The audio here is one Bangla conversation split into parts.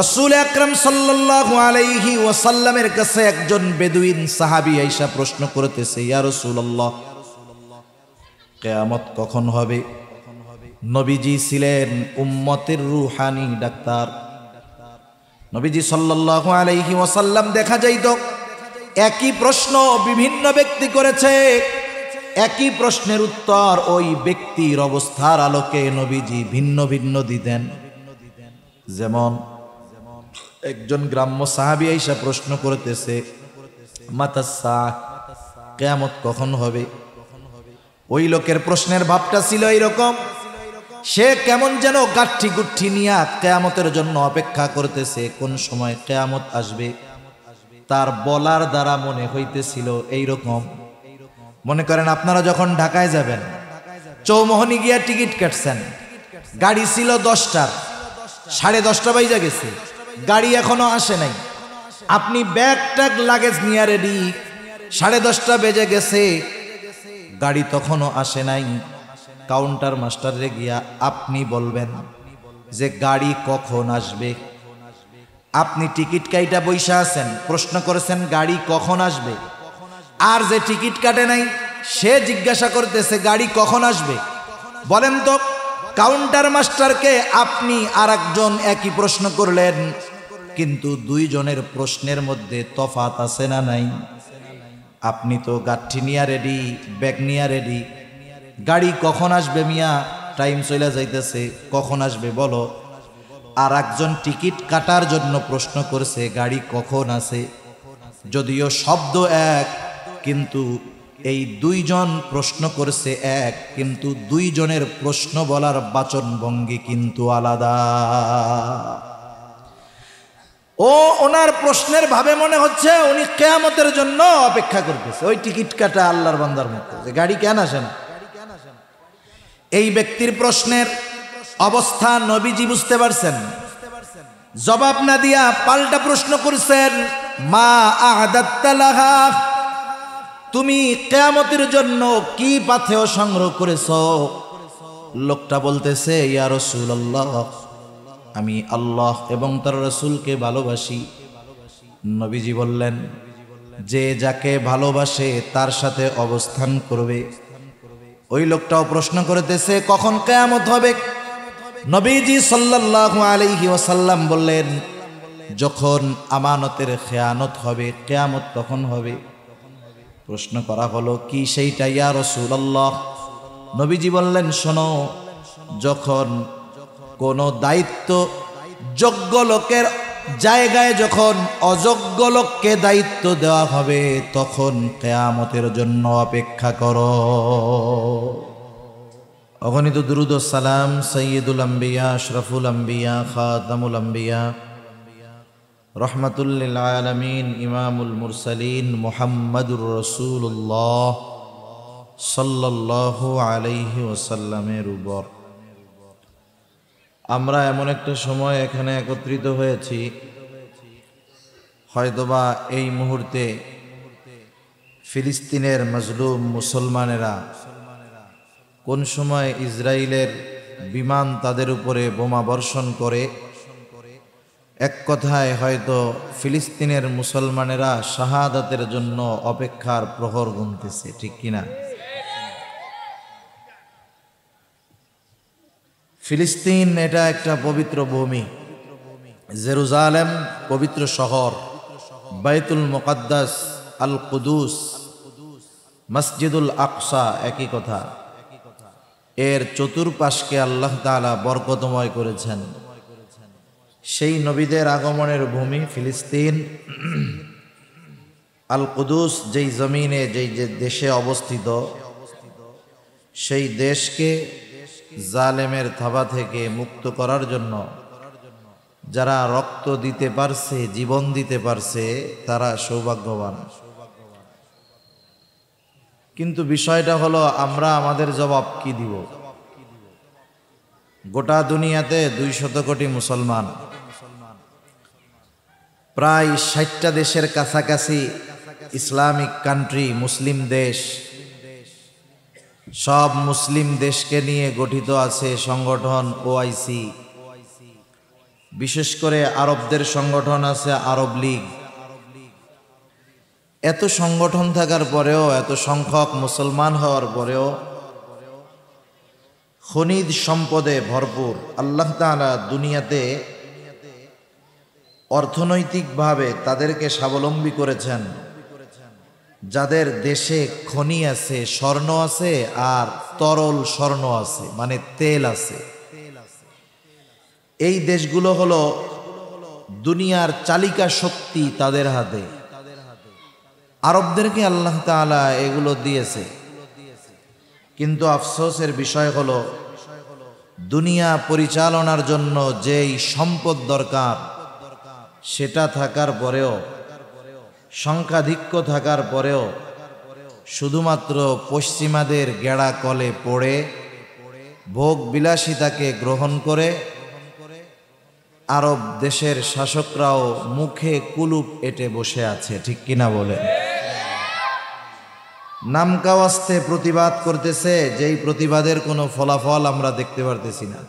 রাসূল আকরাম সাল্লাল্লাহু আলাইহি ওয়াসাল্লামের কাছে একজন বেদুইন সাহাবী আইসা প্রশ্ন করতেছে, ইয়া রাসূলুল্লাহ, কিয়ামত কখন হবে? নবীজি ছিলেন উম্মতের রূহানি ডাক্তার। নবীজি সাল্লাল্লাহু আলাইহি ওয়াসাল্লাম দেখা যাইত একই প্রশ্ন বিভিন্ন ব্যক্তি করেছে, একই প্রশ্নের উত্তর ওই ব্যক্তির অবস্থার আলোকে নবীজি ভিন্ন ভিন্ন দিতেন। যেমন একজন গ্রাম্য সাহাবী আইসা প্রশ্ন করতেছে, মাতাসা, কিয়ামত কখন হবে? ওই লোকের প্রশ্নের ভাবটা ছিল এইরকম, সে কেমন যেন গাঠি গুঠি নিয়া কিয়ামতের জন্য অপেক্ষা করতেছে, কোন সময় কিয়ামত আসবে। তার বলার দ্বারা মনে হইতেছিল এইরকম, মনে করেন আপনারা যখন ঢাকায় যাবেন, চৌমোহনী গিয়া টিকিট কাটছেন, গাড়ি ছিল 10টার, 10:30 বাজে গেছে, গাড়ি এখনো আসে নাই, আপনি ব্যাগ ট্যাগ লাগেজ নিয়ে রেডি, 10:30 বেজে গেছে, গাড়ি তখনও আসে নাই। কাউন্টার মাস্টারে গিয়া আপনি বলবেন যে গাড়ি কখন আসবে। আপনি টিকিট কাইটা বইসা আছেন, প্রশ্ন করেছেন গাড়ি কখন আসবে, আর যে টিকিট কাটে নাই সে জিজ্ঞাসা করতেছে গাড়ি কখন আসবে। বলেন তো, কাউন্টার মাস্টারকে আপনি আর একজন একই প্রশ্ন করলেন, কিন্তু দুইজনের প্রশ্নের মধ্যে তফাৎ আছে না নাই? আপনি তো গাঠি নিয়া রেডি, ব্যাগ নিয়া রেডি, গাড়ি কখন আসবে মিয়া, টাইম চলে যাইতেছে, কখন আসবে বলো। আর একজন টিকিট কাটার জন্য প্রশ্ন করছে গাড়ি কখন আছে। যদিও শব্দ এক, কিন্তু এই দুইজন প্রশ্ন করছে এক, কিন্তু দুইজনের প্রশ্ন বলার বাচন ভঙ্গি কিন্তু আলাদা। ওনার প্রশ্নের ভাবে মনে হচ্ছে উনি কিয়ামতের জন্য অপেক্ষা করতেছে, ওই টিকিট কাটা আল্লাহর বান্দার মতো, যে গাড়ি কেন আসে না। এই ব্যক্তির প্রশ্নের অবস্থা নবীজি বুঝতে পারছেন, জবাব না দিয়া পাল্টা প্রশ্ন করছেন, মা আ'দাত্তা লাহা, তুমি কিয়ামতের জন্য কি পাথেয় সংগ্রহ করেছো? লোকটা বলতেছে, ইয়া রাসূলুল্লাহ, আমি আল্লাহ এবং তার রাসূলকে ভালোবাসি। নবীজি বললেন, যে যাকে ভালোবাসে তার সাথে অবস্থান করবে। ওই লোকটাও প্রশ্ন করতেছে কখন কিয়ামত হবে? নবীজি সাল্লাল্লাহু আলাইহি ওয়াসাল্লাম বললেন, যখন আমানতের খেয়ানত হবে। কিয়ামত কখন হবে? প্রশ্ন করা হলো, কি সেইটা ইয়া রাসূলুল্লাহ? নবীজি বললেন, শোনো, যখন কোন দায়িত্ব যোগ্য লোকের জায়গায় যখন অযোগ্য লোককে দায়িত্ব দেওয়া হবে, তখন কিয়ামতের জন্য অপেক্ষা করো। অগণিত দুরূদ ও সালাম সাইয়্যিদুল আম্বিয়া, আশরাফুল আম্বিয়া, খাতামুল আম্বিয়া, রহমাতুল লিল আলামিন, ইমামুল মুরসালিন, মুহাম্মাদুর রাসূলুল্লাহ সাল্লাল্লাহু আলাইহি ওয়াসাল্লামের উপর। আমরা এমন একটা সময় এখানে একত্রিত হয়েছি, হয়তোবা এই মুহূর্তে ফিলিস্তিনের মজলুম মুসলমানেরা কোন সময় ইসরায়েলের বিমান তাদের উপরে বোমা বর্ষণ করে, এক কথায় হয়তো ফিলিস্তিনের মুসলমানেরা শাহাদাতের জন্য অপেক্ষার প্রহর গুনতেছে, ঠিক কিনা? ফিলিস্তিন এটা একটা পবিত্র ভূমি, জেরুজালেম পবিত্র শহর, বাইতুল মুকাদ্দাস, আল কুদুস, মসজিদুল আকসা একই কথা। এর চতুর্পাশকে আল্লাহ তাআলা বরকতময় করেছেন। সেই নবীদের আগমনের ভূমি ফিলিস্তিন। আল কুদুস যেই জমিনে, যেই দেশে অবস্থিত, সেই দেশকে জালেমের থাবা থেকে মুক্ত করার জন্য যারা রক্ত দিতে পারছে, জীবন দিতে পারছে, তারা সৌভাগ্যবান। কিন্তু বিষয়টা হলো, আমরা আমাদের জবাব কি দিব? গোটা দুনিয়াতে 200 কোটি মুসলমান, প্রায় 60টা দেশের কাছাকাছি ইসলামিক কান্ট্রি, মুসলিম দেশ। সব মুসলিম দেশকে নিয়ে গঠিত আছে সংগঠন ওআইসি। বিশেষ করে আরবদের সংগঠন আছে আরব লীগ। এত সংগঠন থাকার পরেও, এত সংখ্যক মুসলমান হওয়ার পরেও খনিজ সম্পদে ভরপুর আল্লাহ তাআলা দুনিয়াতে অর্থনৈতিকভাবে তাদেরকে স্বাবলম্বী করেছেন। যাদের দেশে খনি আছে, স্বর্ণ আছে, আর তরল স্বর্ণ আছে, মানে তেল আছে, এই দেশগুলো হলো দুনিয়ার চালিকা শক্তি তাদের হাতে। আরবদেরকে আল্লাহ তাআলা এগুলো দিয়েছে, কিন্তু আফসোসের বিষয় হলো দুনিয়া পরিচালনার জন্য যেই সম্পদ দরকার সেটা থাকার পরেও, সংখ্যাধিক্য থাকার পরেও শুধুমাত্র পশ্চিমাদের গেড়া কলে পড়ে ভোগ বিলাসিতাকে গ্রহণ করে আরব দেশের শাসকরাও মুখে কুলুপ এঁটে বসে আছে। ঠিক কিনা বলেন? নামকাওয়াস্তে প্রতিবাদ করতেছে, যেই প্রতিবাদের কোনো ফলাফল আমরা দেখতে পারতেছি না,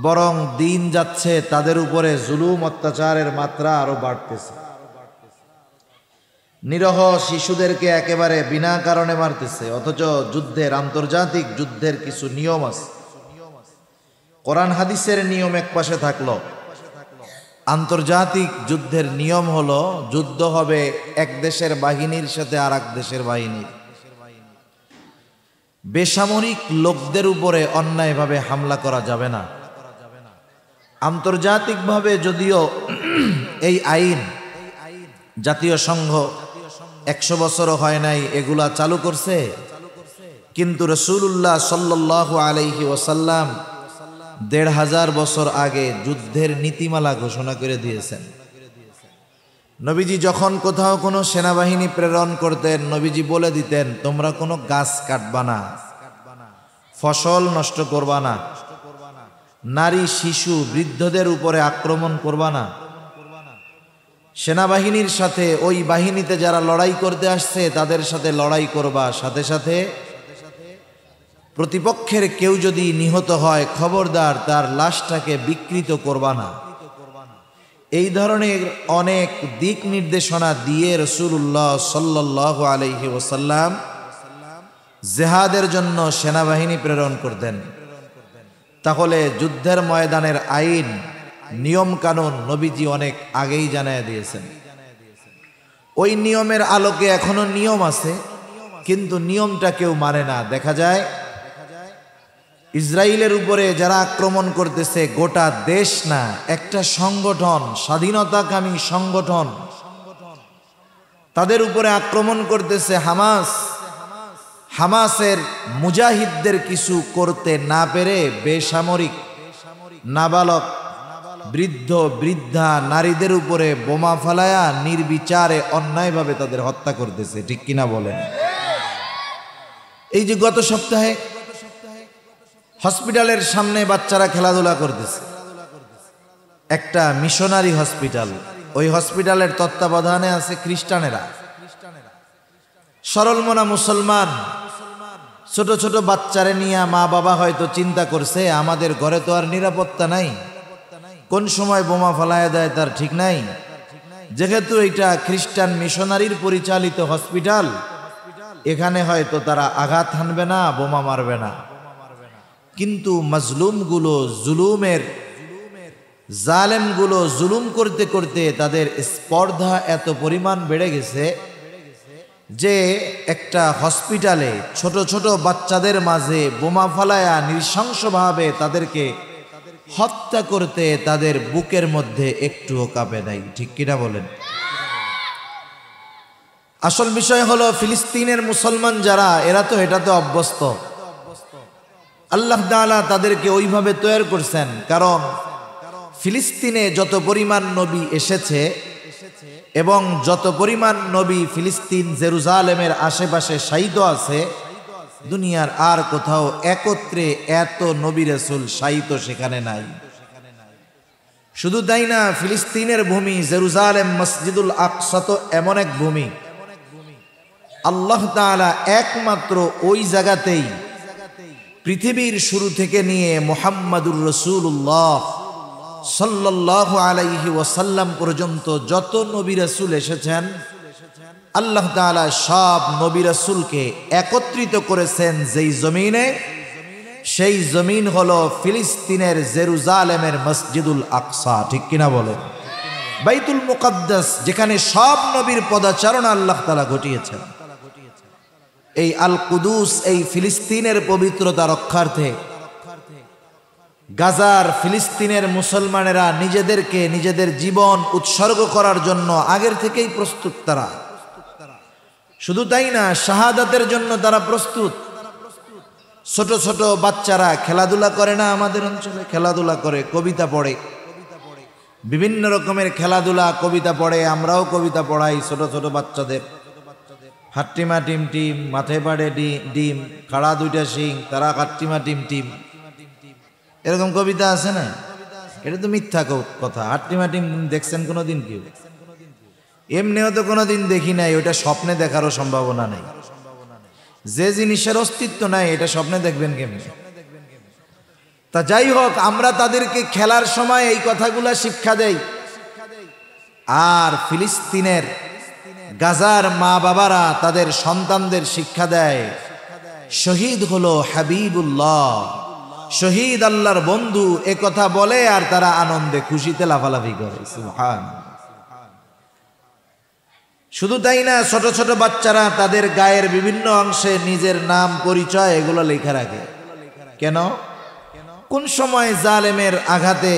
বরং দিন যাচ্ছে তাদের উপরে জুলুম অত্যাচারের মাত্রা আরো বাড়তেছে। নিরহ শিশুদেরকে একেবারে বিনা কারণে মারতেছে, অথচ যুদ্ধের, আন্তর্জাতিক যুদ্ধের কিছু নিয়ম আছে। কোরআন হাদিসের নিয়ম এক পাশে থাকলো, আন্তর্জাতিক যুদ্ধের নিয়ম হলো যুদ্ধ হবে এক দেশের বাহিনীর সাথে আর এক দেশের বাহিনীর। বেসামরিক লোকদের উপরে অন্যায়ভাবে হামলা করা যাবে না। আন্তর্জাতিকভাবে যদিও এই আইন জাতীয় সংঘ 100 বছরও হয় নাই এগুলা চালু করছে, কিন্তু রাসূলুল্লাহ সাল্লাল্লাহু আলাইহি ওয়াসাল্লাম 1500 বছর আগে যুদ্ধের নীতিমালা ঘোষণা করে দিয়েছেন। নবীজি যখন কোথাও কোনো সেনাবাহিনী প্রেরণ করতেন, নবীজি বলে দিতেন, তোমরা কোনো গাছ কাটবা না, ফসল নষ্ট করবা না, নারী শিশু বৃদ্ধদের উপরে আক্রমণ করবা না। সেনাবাহিনীর সাথে, ওই বাহিনীতে যারা লড়াই করতে আসছে তাদের সাথে লড়াই করবা, সাথে সাথে প্রতিপক্ষের কেউ যদি নিহত হয় খবরদার তার লাশটাকে বিকৃত করবা না। এই ধরনের অনেক দিক নির্দেশনা দিয়ে রাসূলুল্লাহ সাল্লাল্লাহু আলাইহি ওয়াসাল্লাম জিহাদের জন্য সেনাবাহিনী প্রেরণ করতেন। তাহলে যুদ্ধের ময়দানের আইন, নিয়ম কানুন নবীজি অনেক আগেই জানায় দিয়েছেন। ওই নিয়মের আলোকে এখনো নিয়ম আছে, কিন্তু নিয়মটা কেউ মানে না। দেখা যায় ইসরায়েলের উপরে যারা আক্রমণ করতেছে, গোটা দেশ না, একটা সংগঠন, স্বাধীনতাকামী সংগঠন তাদের উপরে আক্রমণ করতেছে হামাস। হামাসের মুজাহিদদের কিছু করতে না পেরে বেসামরিক নাবালক, বৃদ্ধ বৃদ্ধা, নারীদের উপরে বোমা ফালায়া নির্বিচারে অন্যায়ভাবে তাদের হত্যা করতেছে। ঠিক কিনা বলেন? এই যে গত সপ্তাহে হসপিটালের সামনে বাচ্চারা খেলাধুলা করতেছে, একটা মিশনারি হসপিটাল, ওই হসপিটালের তত্ত্বাবধানে আছে খ্রিস্টানেরা। সরল মনা মুসলমান ছোট ছোট বাচ্চারে নিয়ে মা বাবা হয়তো চিন্তা করছে, আমাদের ঘরে তো আর নিরাপত্তা নাই, কোন সময় বোমা ফালায় দেয় তার ঠিক নাই। যেহেতু এটা খ্রিস্টান মিশনারির পরিচালিত হসপিটাল, এখানে হয়তো তারা আঘাত হানবে না, বোমা মারবে না। কিন্তু মাজলুমগুলো, জালেমগুলো জুলুম করতে করতে তাদের স্পর্ধা এত পরিমাণ বেড়ে গেছে যে একটা হসপিটালে ছোট ছোট বাচ্চাদের মাঝে বোমা ফালায়া নৃশংসভাবে তাদেরকে হত্যা করতে তাদের বুকের মধ্যে একটুও কাঁপে নাই। ঠিক কিনা বলেন? আসল বিষয় হলো ফিলিস্তিনের মুসলমান যারা, এরা তো এটাতে অভ্যস্ত। আল্লাহ তাআলা তাদেরকে ওইভাবে তৈরি করছেন, কারণ ফিলিস্তিনে যত পরিমাণ নবী এসেছে এবং যত পরিমাণ নবী ফিলিস্তিন জেরুজালেমের আশেপাশে শায়িত আছে, দুনিয়ার আর কোথাও একত্রে এত নবী রাসূল শায়িত সেখানে নাই। শুধু তাই না, ফিলিস্তিনের ভূমি জেরুজালেম, মসজিদুল আকসা তো এমন এক ভূমি, আল্লাহ তাআলা একমাত্র ওই জায়গাতেই পৃথিবীর শুরু থেকে নিয়ে মুহাম্মাদুর রাসূলুল্লাহ সাল্লাল্লাহু আলাইহি ওয়াসাল্লাম পর্যন্ত যত নবী রাসূল এসেছেন, আল্লাহ তাআলা সব নবী রাসূলকে একত্রিত করেছেন যেই জমিনে, সেই জমিন হলো ফিলিস্তিনের জেরুজালেমের মসজিদুল আকসা। ঠিক কিনা বলেন? বাইতুল মুকাদ্দাস, যেখানে সব নবীর পদাচারণা আল্লাহ তাআলা ঘটিয়েছেন। এই আল কুদুস, এই ফিলিস্তিনের পবিত্রতা রক্ষার্থে গাজার ফিলিস্তিনের মুসলমানেরা নিজেদেরকে, নিজেদের জীবন উৎসর্গ করার জন্য আগের থেকেই প্রস্তুত। তারা শুধু তাই না, শাহাদাতের জন্য তারা প্রস্তুত। ছোট ছোট বাচ্চারা খেলাধুলা করে না, আমাদের অঞ্চলে খেলাধুলা করে, কবিতা পড়ে, বিভিন্ন রকমের খেলাধুলা, কবিতা পড়ে। আমরাও কবিতা পড়াই ছোট ছোট বাচ্চাদের। হাট্টিমা টিম টিম, মাথায় পাড়ে ডিম, খাড়া দুইটা শিং, তারা হাট্টিমা টিম টিম, এরকম কবিতা আছে না? এটা তো মিথ্যা কথা। হাট্টিমা টিম দেখছেন কোনোদিন কেউ? এমনিও তো কোনোদিন দেখি নাই, ওটা স্বপ্নে দেখারও সম্ভাবনা নেই। যে জিনিসের অস্তিত্ব নাই এটা স্বপ্নে দেখবেন কেমনি? তা যাই হোক, আমরা তাদেরকে খেলার সময় এই কথাগুলা শিক্ষা দেই। আর ফিলিস্তিনের গাজার মা বাবারা তাদের সন্তানদের শিক্ষা দেয়, শহীদ হলো হাবিবুল্লাহ, শহীদ আল্লাহর বন্ধু, এ কথা বলে আর তারা আনন্দে খুশিতে লাফালাফি করে। সুবহানাল্লাহ। শুধু তাই না, ছোট ছোট বাচ্চারা তাদের গায়ের বিভিন্ন অংশে নিজের নাম, পরিচয় এগুলো লেখা রাখে। কেন? কোন সময় জালেমের আঘাতে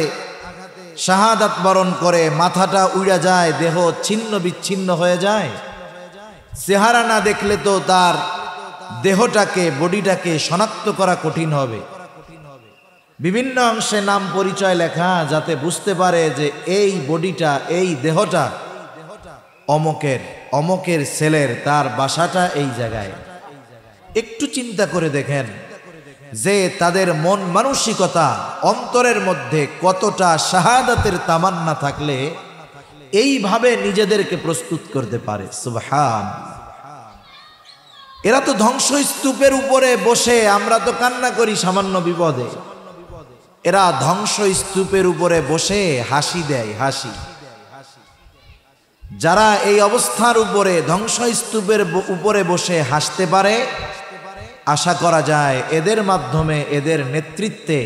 শাহাদাত বরণ করে, মাথাটা উড়া যায়, দেহ ছিন্ন বিচ্ছিন্ন হয়ে যায়, চেহারা না দেখলে তো তার দেহটাকে, বডিটাকে শনাক্ত করা কঠিন হবে। বিভিন্ন অংশে নাম পরিচয় লেখা, যাতে বুঝতে পারে যে এই বডিটা, এই দেহটা অমকের, অমকের ছেলের, তার বাসাটা এই জায়গায়। একটু চিন্তা করে দেখেন যে তাদের মন মানসিকতা, অন্তরের মধ্যে কতটা শাহাদাতের তামান্না থাকলে এইভাবে নিজেদেরকে প্রস্তুত করতে পারে। সুবহানাল্লাহ। এরা তো ধ্বংসস্তূপের উপরে বসে, আমরা তো কান্না করি সামান্য বিপদে, এরা ধ্বংসস্তূপের উপরে বসে হাসি দেয়, হাসি। যারা এই অবস্থার উপরে, ধ্বংসস্তূপের উপরে বসে হাসতে পারে, আশা করা যায় এদের মাধ্যমে, এদের নেতৃত্বে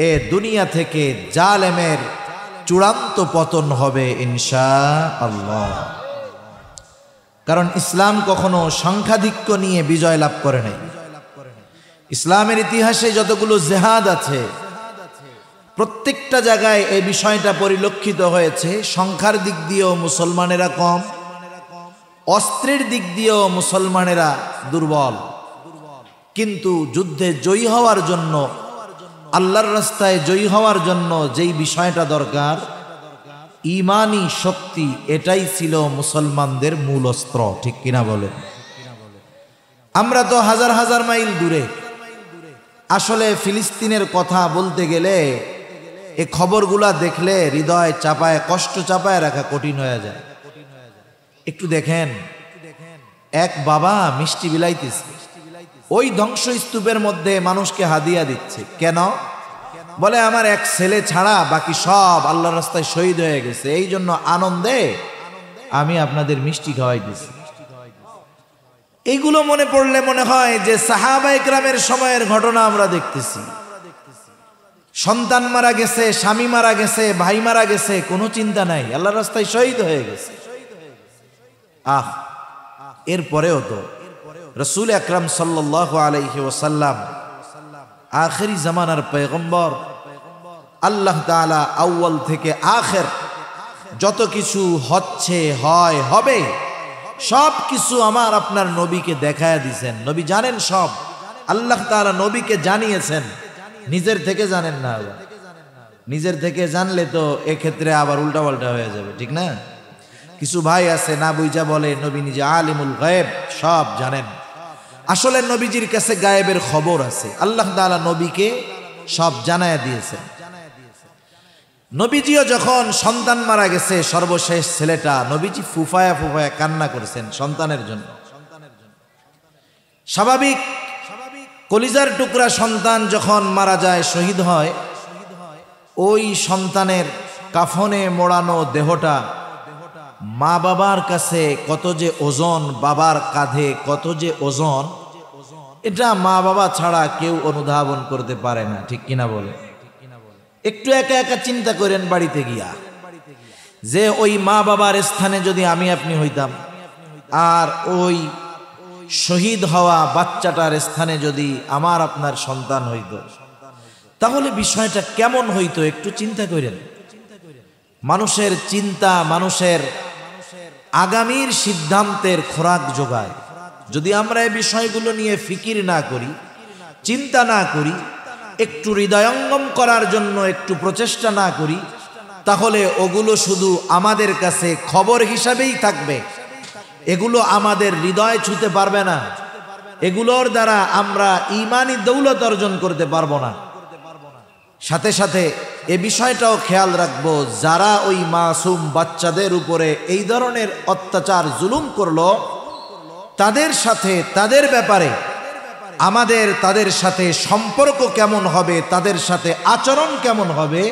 এ দুনিয়া থেকে জালেমের চূড়ান্ত পতন হবে ইনশাআল্লাহ। কারণ ইসলাম কখনো সংখ্যাধিক্য নিয়ে বিজয় লাভ করে নাই। ইসলামের ইতিহাসে যতগুলো জেহাদ আছে, প্রত্যেকটা জায়গায় এই বিষয়টা পরিলক্ষিত হয়েছে। সংখ্যার দিক দিয়েও মুসলমানেরা কম, অস্ত্রের দিক দিয়েও মুসলমানেরা দুর্বল। কিন্তু যুদ্ধে জয়ী হওয়ার জন্য, আল্লাহর রাস্তায় জয়ী হওয়ার জন্য যেই বিষয়টা দরকার, ঈমানি শক্তি, এটাই ছিল মুসলমানদের মূল অস্ত্র। ঠিক কিনা বলেন? আমরা তো হাজার হাজার মাইল দূরে। আসলে ফিলিস্তিনের কথা বলতে গেলে, এই খবরগুলা দেখলে হৃদয় চাপায়, কষ্ট চাপায় রাখা কঠিন হয়ে যায়। একটু দেখেন, এক বাবা মিষ্টি বিলাইতেছে, ওই ধ্বংসস্তূপের মধ্যে মানুষকে হাদিয়া দিচ্ছে। কেন? বলে আমার এক ছেলে ছাড়া বাকি সব আল্লাহর রাস্তায় শহীদ হয়ে গেছে, এই জন্য আনন্দে আমি আপনাদের মিষ্টি খাওয়াই দিছি। এইগুলো মনে পড়লে মনে হয় যে সাহাবা ইকরামের সময়ের ঘটনা আমরা দেখতেছি। সন্তান মারা গেছে, স্বামী মারা গেছে, ভাই মারা গেছে, কোনো চিন্তা নাই, আল্লাহর রাস্তায় শহীদ হয়ে গেছে। এরপরেও তো রাসূল আকরাম সাল্লাল্লাহু আলাইহি ওয়াসাল্লাম আখেরি জামানার পয়গম্বর। আল্লাহ তাআলা আউয়াল থেকে আখের যত কিছু হচ্ছে, হয়, হবে, সব কিছু আমার আপনার নবীকে দেখায়া দিয়েছেন। নবী জানেন সব। আল্লাহ তাআলা নবীকে জানিয়েছেন, নিজের থেকে জানেন না। নিজের থেকে জানলে তো এক্ষেত্রে আবার উল্টা পাল্টা হয়ে যাবে, ঠিক না? কিছু ভাই আছে না বুঝা বলে নবী নিজে আলিমুল গায়েব, সব জানেন। আসলে নবীজির কাছে গায়েবের খবর আছে, আল্লাহ তাআলা নবীকে সব জানায়া দিয়েছেন। নবীজিও যখন সন্তান মারা গেছে, সর্বশেষ ছেলেটা, নবীজি ফুফায়া ফুফায়া কান্না করেছেন সন্তানের জন্য। স্বাভাবিক, কলিজার টুকরা সন্তান যখন মারা যায়, শহীদ হয়, ওই সন্তানের কাফনে মোড়ানো দেহটা মা বাবার কাছে কত যে ওজন, বাবার কাঁধে কত যে ওজন, এটা মা বাবা ছাড়া কেউ অনুধাবন করতে পারে না, ঠিক কিনা বলে? একটু একা একা চিন্তা করেন বাড়িতে গিয়া, যে ওই মা বাবার স্থানে যদি আমি আপনি হইতাম, আর ওই শহীদ হওয়া বাচ্চাটার স্থানে যদি আমার আপনার সন্তান হইত, তাহলে বিষয়টা কেমন হইতো একটু চিন্তা করেন। মানুষের চিন্তা মানুষের আগামীর সিদ্ধান্তের খোরাক যোগায়। যদি আমরা এই বিষয়গুলো নিয়ে ফিকির না করি, চিন্তা না করি, একটু হৃদয়ঙ্গম করার জন্য একটু প্রচেষ্টা না করি, তাহলে ওগুলো শুধু আমাদের কাছে খবর হিসাবেই থাকবে, এগুলো আমাদের হৃদয় ছুঁতে পারবে না, এগুলোর দ্বারা আমরা ঈমানি দৌলত অর্জন করতে পারবো না। সাথে সাথে এ বিষয়টাও খেয়াল রাখবো, যারা ওই মাসুম বাচ্চাদের উপরে এই ধরনের অত্যাচার জুলুম করলো, তাদের সাথে, তাদের ব্যাপারে আমাদের তাদের সাথে সম্পর্ক কেমন হবে, তাদের সাথে আচরণ কেমন হবে,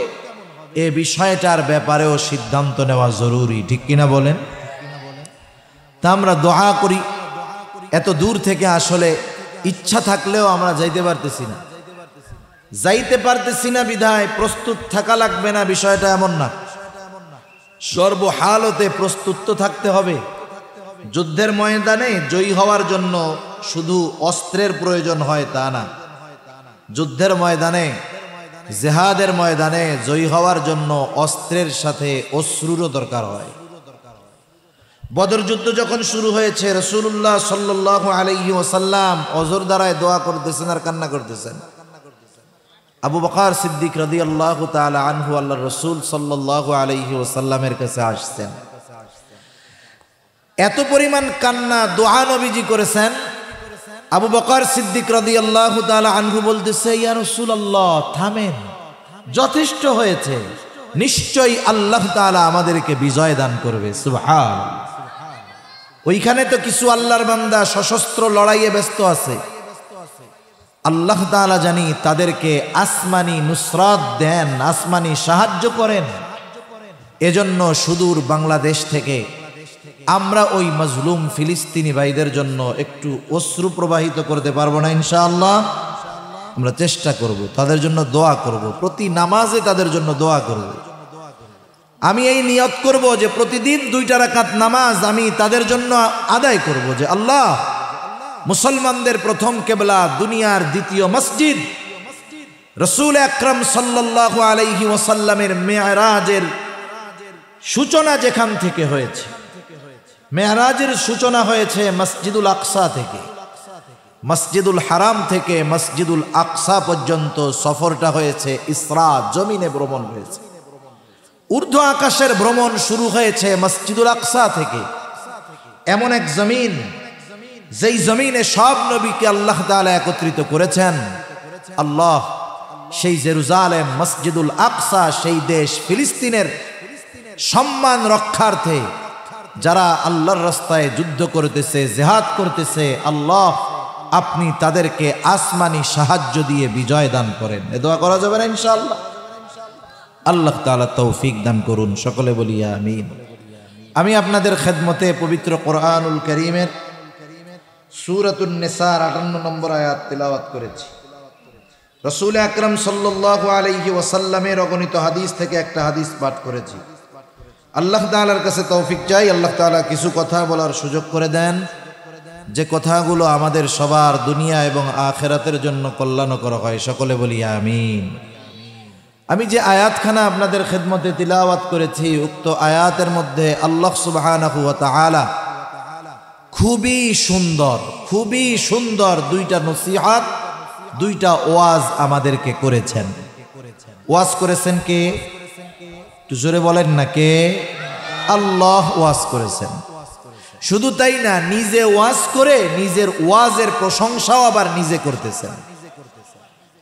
এ বিষয়টার ব্যাপারেও সিদ্ধান্ত নেওয়া জরুরি, ঠিক কিনা বলেন? তা আমরা দোয়া করি, এত দূর থেকে আসলে ইচ্ছা থাকলেও আমরা যাইতে পারতেছি না বিধায় প্রস্তুত থাকা লাগবে না, বিষয়টা এমন না। সর্বহালতে প্রস্তুত তো থাকতে হবে। যুদ্ধের ময়দানে জয়ী হওয়ার জন্য শুধু অস্ত্রের প্রয়োজন হয় তা না, যুদ্ধের ময়দানে, জিহাদের ময়দানে জয়ী হওয়ার জন্য অস্ত্রের সাথে অশ্রুরও দরকার হয়। বদর যুদ্ধ যখন শুরু হয়েছে, রাসূলুল্লাহ সাল্লাল্লাহু আলাইহি ওয়াসাল্লাম অজর দ্বারায় দোয়া করতেছেন আর কান্না করতেছেন। আবু বকর সিদ্দিক রাদিয়াল্লাহু তাআলা আনহু আল্লাহর রাসূল সাল্লাল্লাহু আলাইহি ওয়াসাল্লামের কাছে আসছেন। এত পরিমাণ কান্না দোয়া নবীজি করেছেন, আবু বকর সিদ্দিক রাদিয়াল্লাহু তাআলা আনহু বলতেছে, ইয়া রাসূলুল্লাহ থামেন, যথেষ্ট হয়েছে, নিশ্চয়ই আল্লাহ তাআলা আমাদেরকে বিজয় দান করবে। সুবহানাল্লাহ। ওইখানে তো কিছু আল্লাহর বান্দা সশস্ত্র লড়াইয়ে ব্যস্ত আছে, আল্লাহ তাআলা জানি তাদেরকে আসমানি নুসরাত দেন, আসমানি সাহায্য করেন। এজন্য সুদূর বাংলাদেশ থেকে আমরা ওই মাজলুম ফিলিস্তিনি ভাইদের জন্য একটু অশ্রু প্রবাহিত করতে পারবো না? ইনশাআল্লাহ আমরা চেষ্টা করব, তাদের জন্য দোয়া করব, প্রতি নামাজে তাদের জন্য দোয়া করব। আমি এই নিয়ত করব যে প্রতিদিন 2 রাকাত নামাজ আমি তাদের জন্য আদায় করব, যে আল্লাহ, মুসলমানদের প্রথম কিবলা, দুনিয়ার দ্বিতীয় মসজিদ, রাসূল আকরাম সাল্লাল্লাহু আলাইহি ওয়াসাল্লামের মেরাজের সূচনা যেখান থেকে হয়েছে, মেরাজের সূচনা হয়েছে মসজিদুল আকসা থেকে, মসজিদুল হারাম থেকে মসজিদুল আকসা পর্যন্ত সফরটা হয়েছে ইসরা, জমিনে ভ্রমণ হয়েছে। ঊর্ধ্ব আকাশের ভ্রমণ শুরু হয়েছে মসজিদুল আকসা থেকে। এমন এক জমিন, যেই জমিনে সব নবীকে আল্লাহ তাআলা একত্রিত করেছেন। আল্লাহ সেই জেরুজালেম, মসজিদুল আকসা, সেই দেশ ফিলিস্তিনের সম্মান রক্ষার্থে যারা আল্লাহর রাস্তায় যুদ্ধ করতেছে, জিহাদ করতেছে, আল্লাহ আপনি তাদেরকে আসমানি সাহায্য দিয়ে বিজয় দান করেন। এ দোয়া করা যাবে না ইনশাআল্লাহ? আল্লাহ তাআলা তৌফিক দান করুন, সকলে বলি আমিন। আমি আপনাদের খেদমতে পবিত্র কোরআনুল কারীমের সূরাতুন নিসার 58 নম্বর আয়াত তিলাওয়াত করেছি। রাসূল আকরাম সাল্লাল্লাহু আলাইহি ওয়াসাল্লামের অগণিত হাদিস থেকে একটা হাদিস পাঠ করেছি। আল্লাহ তাআলার কাছে তৌফিক চাই, আল্লাহ তাআলা কিছু কথা বলার সুযোগ করে দেন, যে কথাগুলো আমাদের সবার দুনিয়া এবং আখিরাতের জন্য কল্যাণকর হয়। সকলে বলি আমিন। আমি যে আয়াতখানা আপনাদের খেদমতে তিলাওয়াত করেছি, উক্ত আয়াতের মধ্যে আল্লাহ সুবহানাহু ওয়া তাআলা খুবই সুন্দর 2টা নসিহত, 2টা ওয়াজ আমাদেরকে করেছেন। ওয়াজ করেছেন কে? একটু জোরে বলেন না, কে? আল্লাহ ওয়াজ করেছেন। শুধু তাই না, নিজে ওয়াজ করে নিজের ওয়াজের প্রশংসাও আবার নিজে করতেছেন।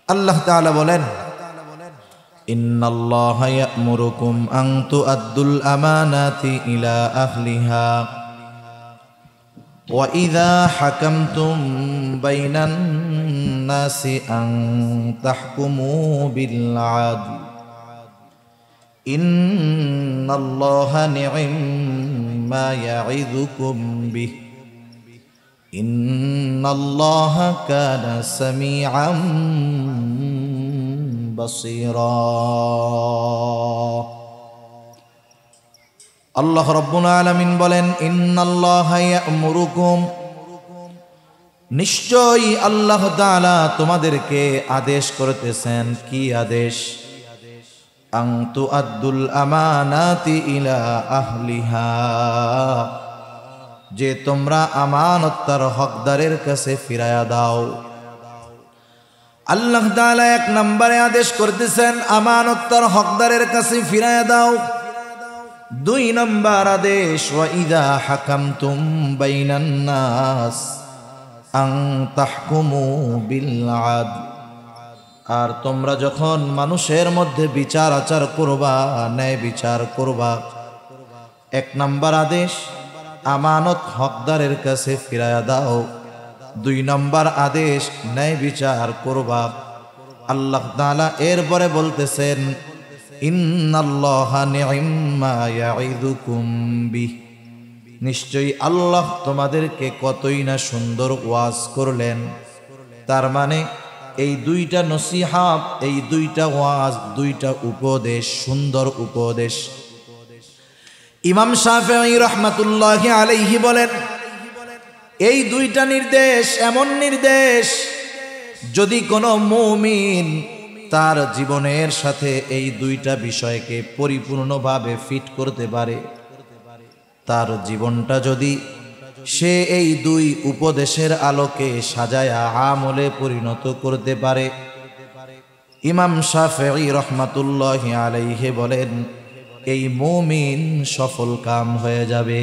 আল্লাহ তাআলা বলেন, ইন্নাল্লাহা ইয়া'মুরুকুম আন তু'আদ্দুল আমানাতি ইলা আহলিহা ওয়া ইযা হাকামতুম বাইনান নাসি আন তাহকুমু বিল আদল ইন্নাল্লাহা নি'ম্মা ইয়া'iযুকুম বিহ ইন্নাল্লাহা কানা সামিআম বাসীরা। আল্লাহ রাব্বুল আলামিন বলেন, ইন্নাল্লাহা ইয়া'মুরুকুম, নিশ্চয়ই আল্লাহ তাআলা তোমাদেরকে আদেশ করতেছেন। কি আদেশ? আন তুআদ্দুল আমানাতি ইলা আহলিহা, যে তোমরা আমানত তার হকদারের কাছে ফিরায়া দাও। আল্লাহ তাআলা এক নম্বরে আদেশ করতেছেন আমানত তার হকদারের কাছে ফিরায়া দাও। দুই নম্বর আদেশ, ওয়া ইযা হাকামতুম বাইনান নাস আন তাহকুমু বিল আদল, আর তোমরা যখন মানুষের মধ্যে বিচার আচার করবা, ন্যায় বিচার করবা। এক নম্বর আদেশ, আমানত হকদারের কাছে ফিরায়া দাও। দুই নম্বর আদেশ, ন্যায় বিচার করবা। আল্লাহ তাআলা এরপরে বলতেছেন, ইন্নাল্লাহা নি'ম্মা ইয়া'iযুকুম বিহ, নিশ্চয়ই আল্লাহ তোমাদেরকে কতই না সুন্দর ওয়াজ করলেন। তার মানে এই দুইটা নসিহত, এই দুইটা ওয়াজ, দুইটা উপদেশ, সুন্দর উপদেশ। ইমাম শাফিঈ রাহমাতুল্লাহি আলাইহি বলেন, এই দুইটা নির্দেশ এমন নির্দেশ, যদি কোনো মুমিন তার জীবনের সাথে এই দুইটা বিষয়কে পরিপূর্ণভাবে ফিট করতে পারে, তার জীবনটা যদি সে এই দুই উপদেশের আলোকে সাজায়া আমলে পরিণত করতে পারে, ইমাম শাফিঈ রাহমাতুল্লাহি আলাইহি বলেন, এই মুমিন সফল কাম হয়ে যাবে।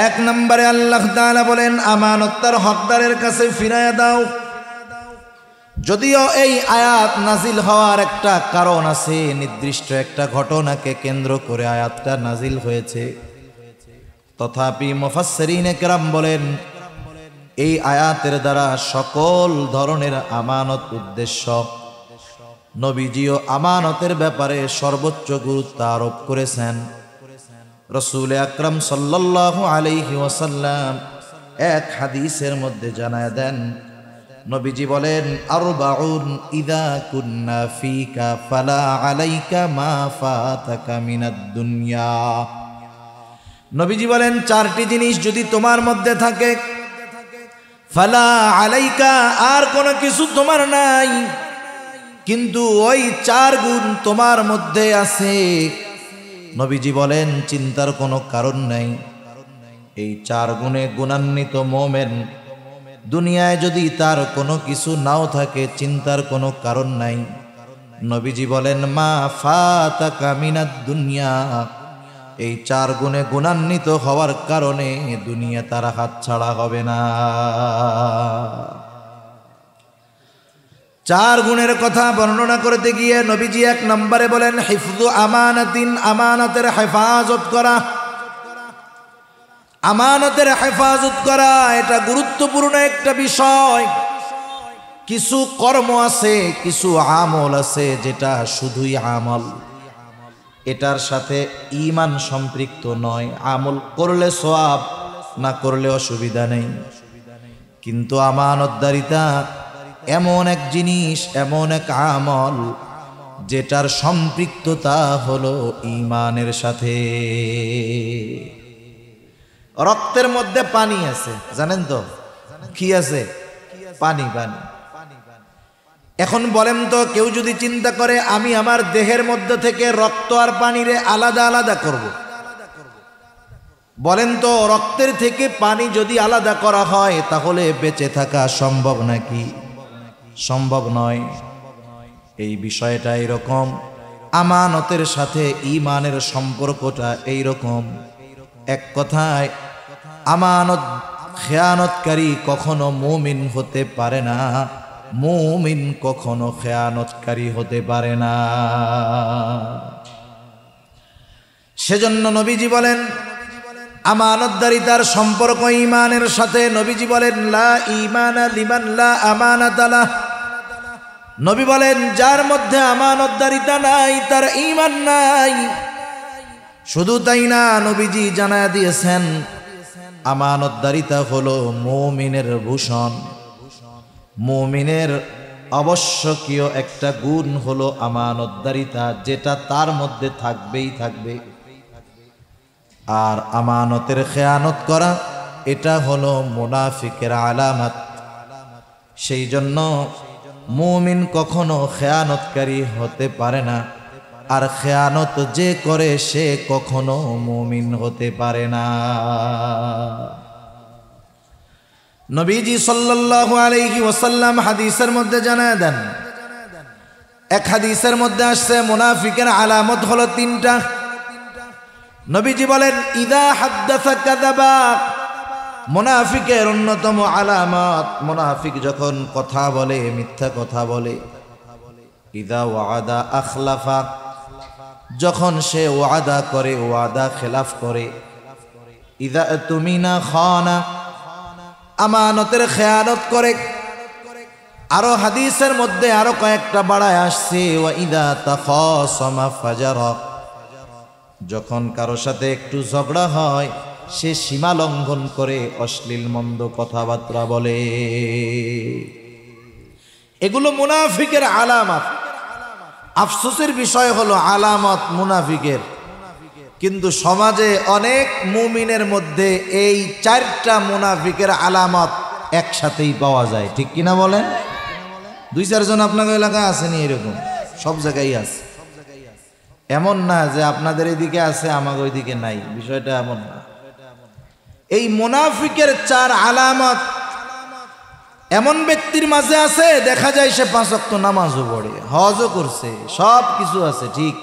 এক নম্বরে আল্লাহ তাআলা বলেন, আমানত তার হকদারের কাছে ফিরায়া দাও। যদিও এই আয়াত নাজিল হওয়ার একটা কারণ আছে, নির্দিষ্ট একটা ঘটনাকে কেন্দ্র করে আয়াতটা নাজিল হয়েছে, তথাপি মুফাসসিরিনে কেরাম বলেন, এই আয়াতের দ্বারা সকল ধরনের আমানত উদ্দেশ্য। নবীজিও আমানতের ব্যাপারে সর্বোচ্চ গুরুত্ব আরোপ করেছেন। রাসূল আকরাম সাল্লাল্লাহু আলাইহি ওয়াসাল্লাম এক হাদিসের মধ্যে জানায় দেন, নবীজি বলেন, আরবাউন ইযা কুন্না ফিকা ফালা আলাইকা মা ফাতাকা মিনাদ দুনিয়া। নবীজি বলেন, চারটি জিনিস যদি তোমার মধ্যে থাকে, ফালা আলাইকা, আর কোনো কিছু তোমার নাই, কিন্তু ওই চার গুণ তোমার মধ্যে আছে। নবীজি বলেন, চিন্তার কোনো কারণ নাই। এই চার গুণে গুণান্বিত মোমেন দুনিয়ায় যদি তার কোনো কিছু নাও থাকে, চিন্তার কোনো কারণ নাই। নবীজি বলেন, মা ফাতাকা মিনাদ দুনিয়া, এই চার গুণে গুণান্বিত হওয়ার কারণে দুনিয়া তার হাত ছাড়া হবে না। চার গুণের কথা বর্ণনা করতে গিয়ে নবীজি এক নম্বরে বলেন, হিফযু আমানাতিন, আমানতের হেফাজত করা। আমানতের হেফাজত করা এটা গুরুত্বপূর্ণ একটা বিষয়। কিছু কর্ম আছে, কিছু আমল আছে যেটা শুধুই আমল, এটার সাথে ঈমান সম্পৃক্ত নয়। আমল করলে সওয়াব, না করলে অসুবিধা নেই। কিন্তু আমানতদারিতা এমন এক জিনিস, এমন এক আমল যেটার সম্পৃক্ততা হলো ঈমানের সাথে। রক্তের মধ্যে পানি আছে, জানেন তো? কি আছে? পানি। পানি। এখন বলেন তো, কেউ যদি চিন্তা করে আমি আমার দেহের মধ্যে থেকে রক্ত আর পানিরে আলাদা আলাদা করব, বলেন তো রক্তের থেকে পানি যদি আলাদা করা হয় তাহলে বেঁচে থাকা সম্ভব নাকি? সম্ভব নয়। এই বিষয়টা এরকম, আমানতের সাথে ঈমানের সম্পর্কটা এইরকম। এক কথায় আমানত খেয়ানতকারী কখনো মুমিন হতে পারে না, মুমিন কখনো খেয়ানতকারী হতে পারে না। সেজন্য নবীজি বলেন, আমানতদারিতার সম্পর্ক ঈমানের সাথে। নবীজি বলেন, লা ঈমানা লিমান লা আমানাতা লাহ, নবী বলেন, যার মধ্যে আমানতদারিতা নাই তার ঈমান নাই। শুধু তাই না, নবীজি জানায়া দিয়েছেন আমানতদারিতা হলো মুমিনের ভূষণ। মুমিনের আবশ্যকীয় একটা গুণ হলো আমানতদারিতা, যেটা তার মধ্যে থাকবেই থাকবে। আর আমানতের খেয়ানত করা এটা হলো মুনাফিকের আলামত। সেই জন্য মুমিন কখনো খেয়ানতকারী হতে পারে না, আর খেয়ানত যে করে সে কখনো মুমিন হতে পারে না। নবীজি সাল্লাল্লাহু আলাইহি ওয়াসাল্লাম হাদিসের মধ্যে জানায় দেন, এক হাদিসের মধ্যে আসছে মুনাফিকের আলামত হলো তিনটা। নবীজি বলেন, ইদা হাদ্দাসা কাযাবা। মুনাফিকের অন্যতম আলামত, মুনাফিক যখন কথা বলে মিথ্যা কথা বলে। ইদা ওয়াদা আখলাফা, যখন সে ওয়াদা করে ওয়াদা খেলাফ করে। ইদা তুমিনা খানা, আমানতের খেয়ানত করে। আরো হাদিসের মধ্যে আরো কয়েকটা বাড়ায় আসছে, ওয়া ইদা তাখাসামা ফাজারা, যখন কারো সাথে একটু ঝগড়া হয় সে সীমা লঙ্ঘন করে অশ্লীল মন্দ কথাবার্তা বলে। এগুলো মুনাফিকের আলামত। আফসোসের বিষয় হলো আলামত মুনাফিকের, কিন্তু সমাজে অনেক মুমিনের মধ্যে এই চারটা মুনাফিকের আলামত একসাথেই পাওয়া যায়। ঠিক কিনা বলেন? দুই চারজন আপনাদের এলাকায় আসেনি এরকম? সব জায়গায় আছে। এমন না যে আপনাদের এদিকে আছে আমাদের ওইদিকে নাই, বিষয়টা এমন না। এই মুনাফিকের চার আলামত এমন ব্যক্তির মাঝে আছে, দেখা যায় সে 5 ওয়াক্ত নামাজও পড়ে, হজও করছে, সব কিছু আছে ঠিক,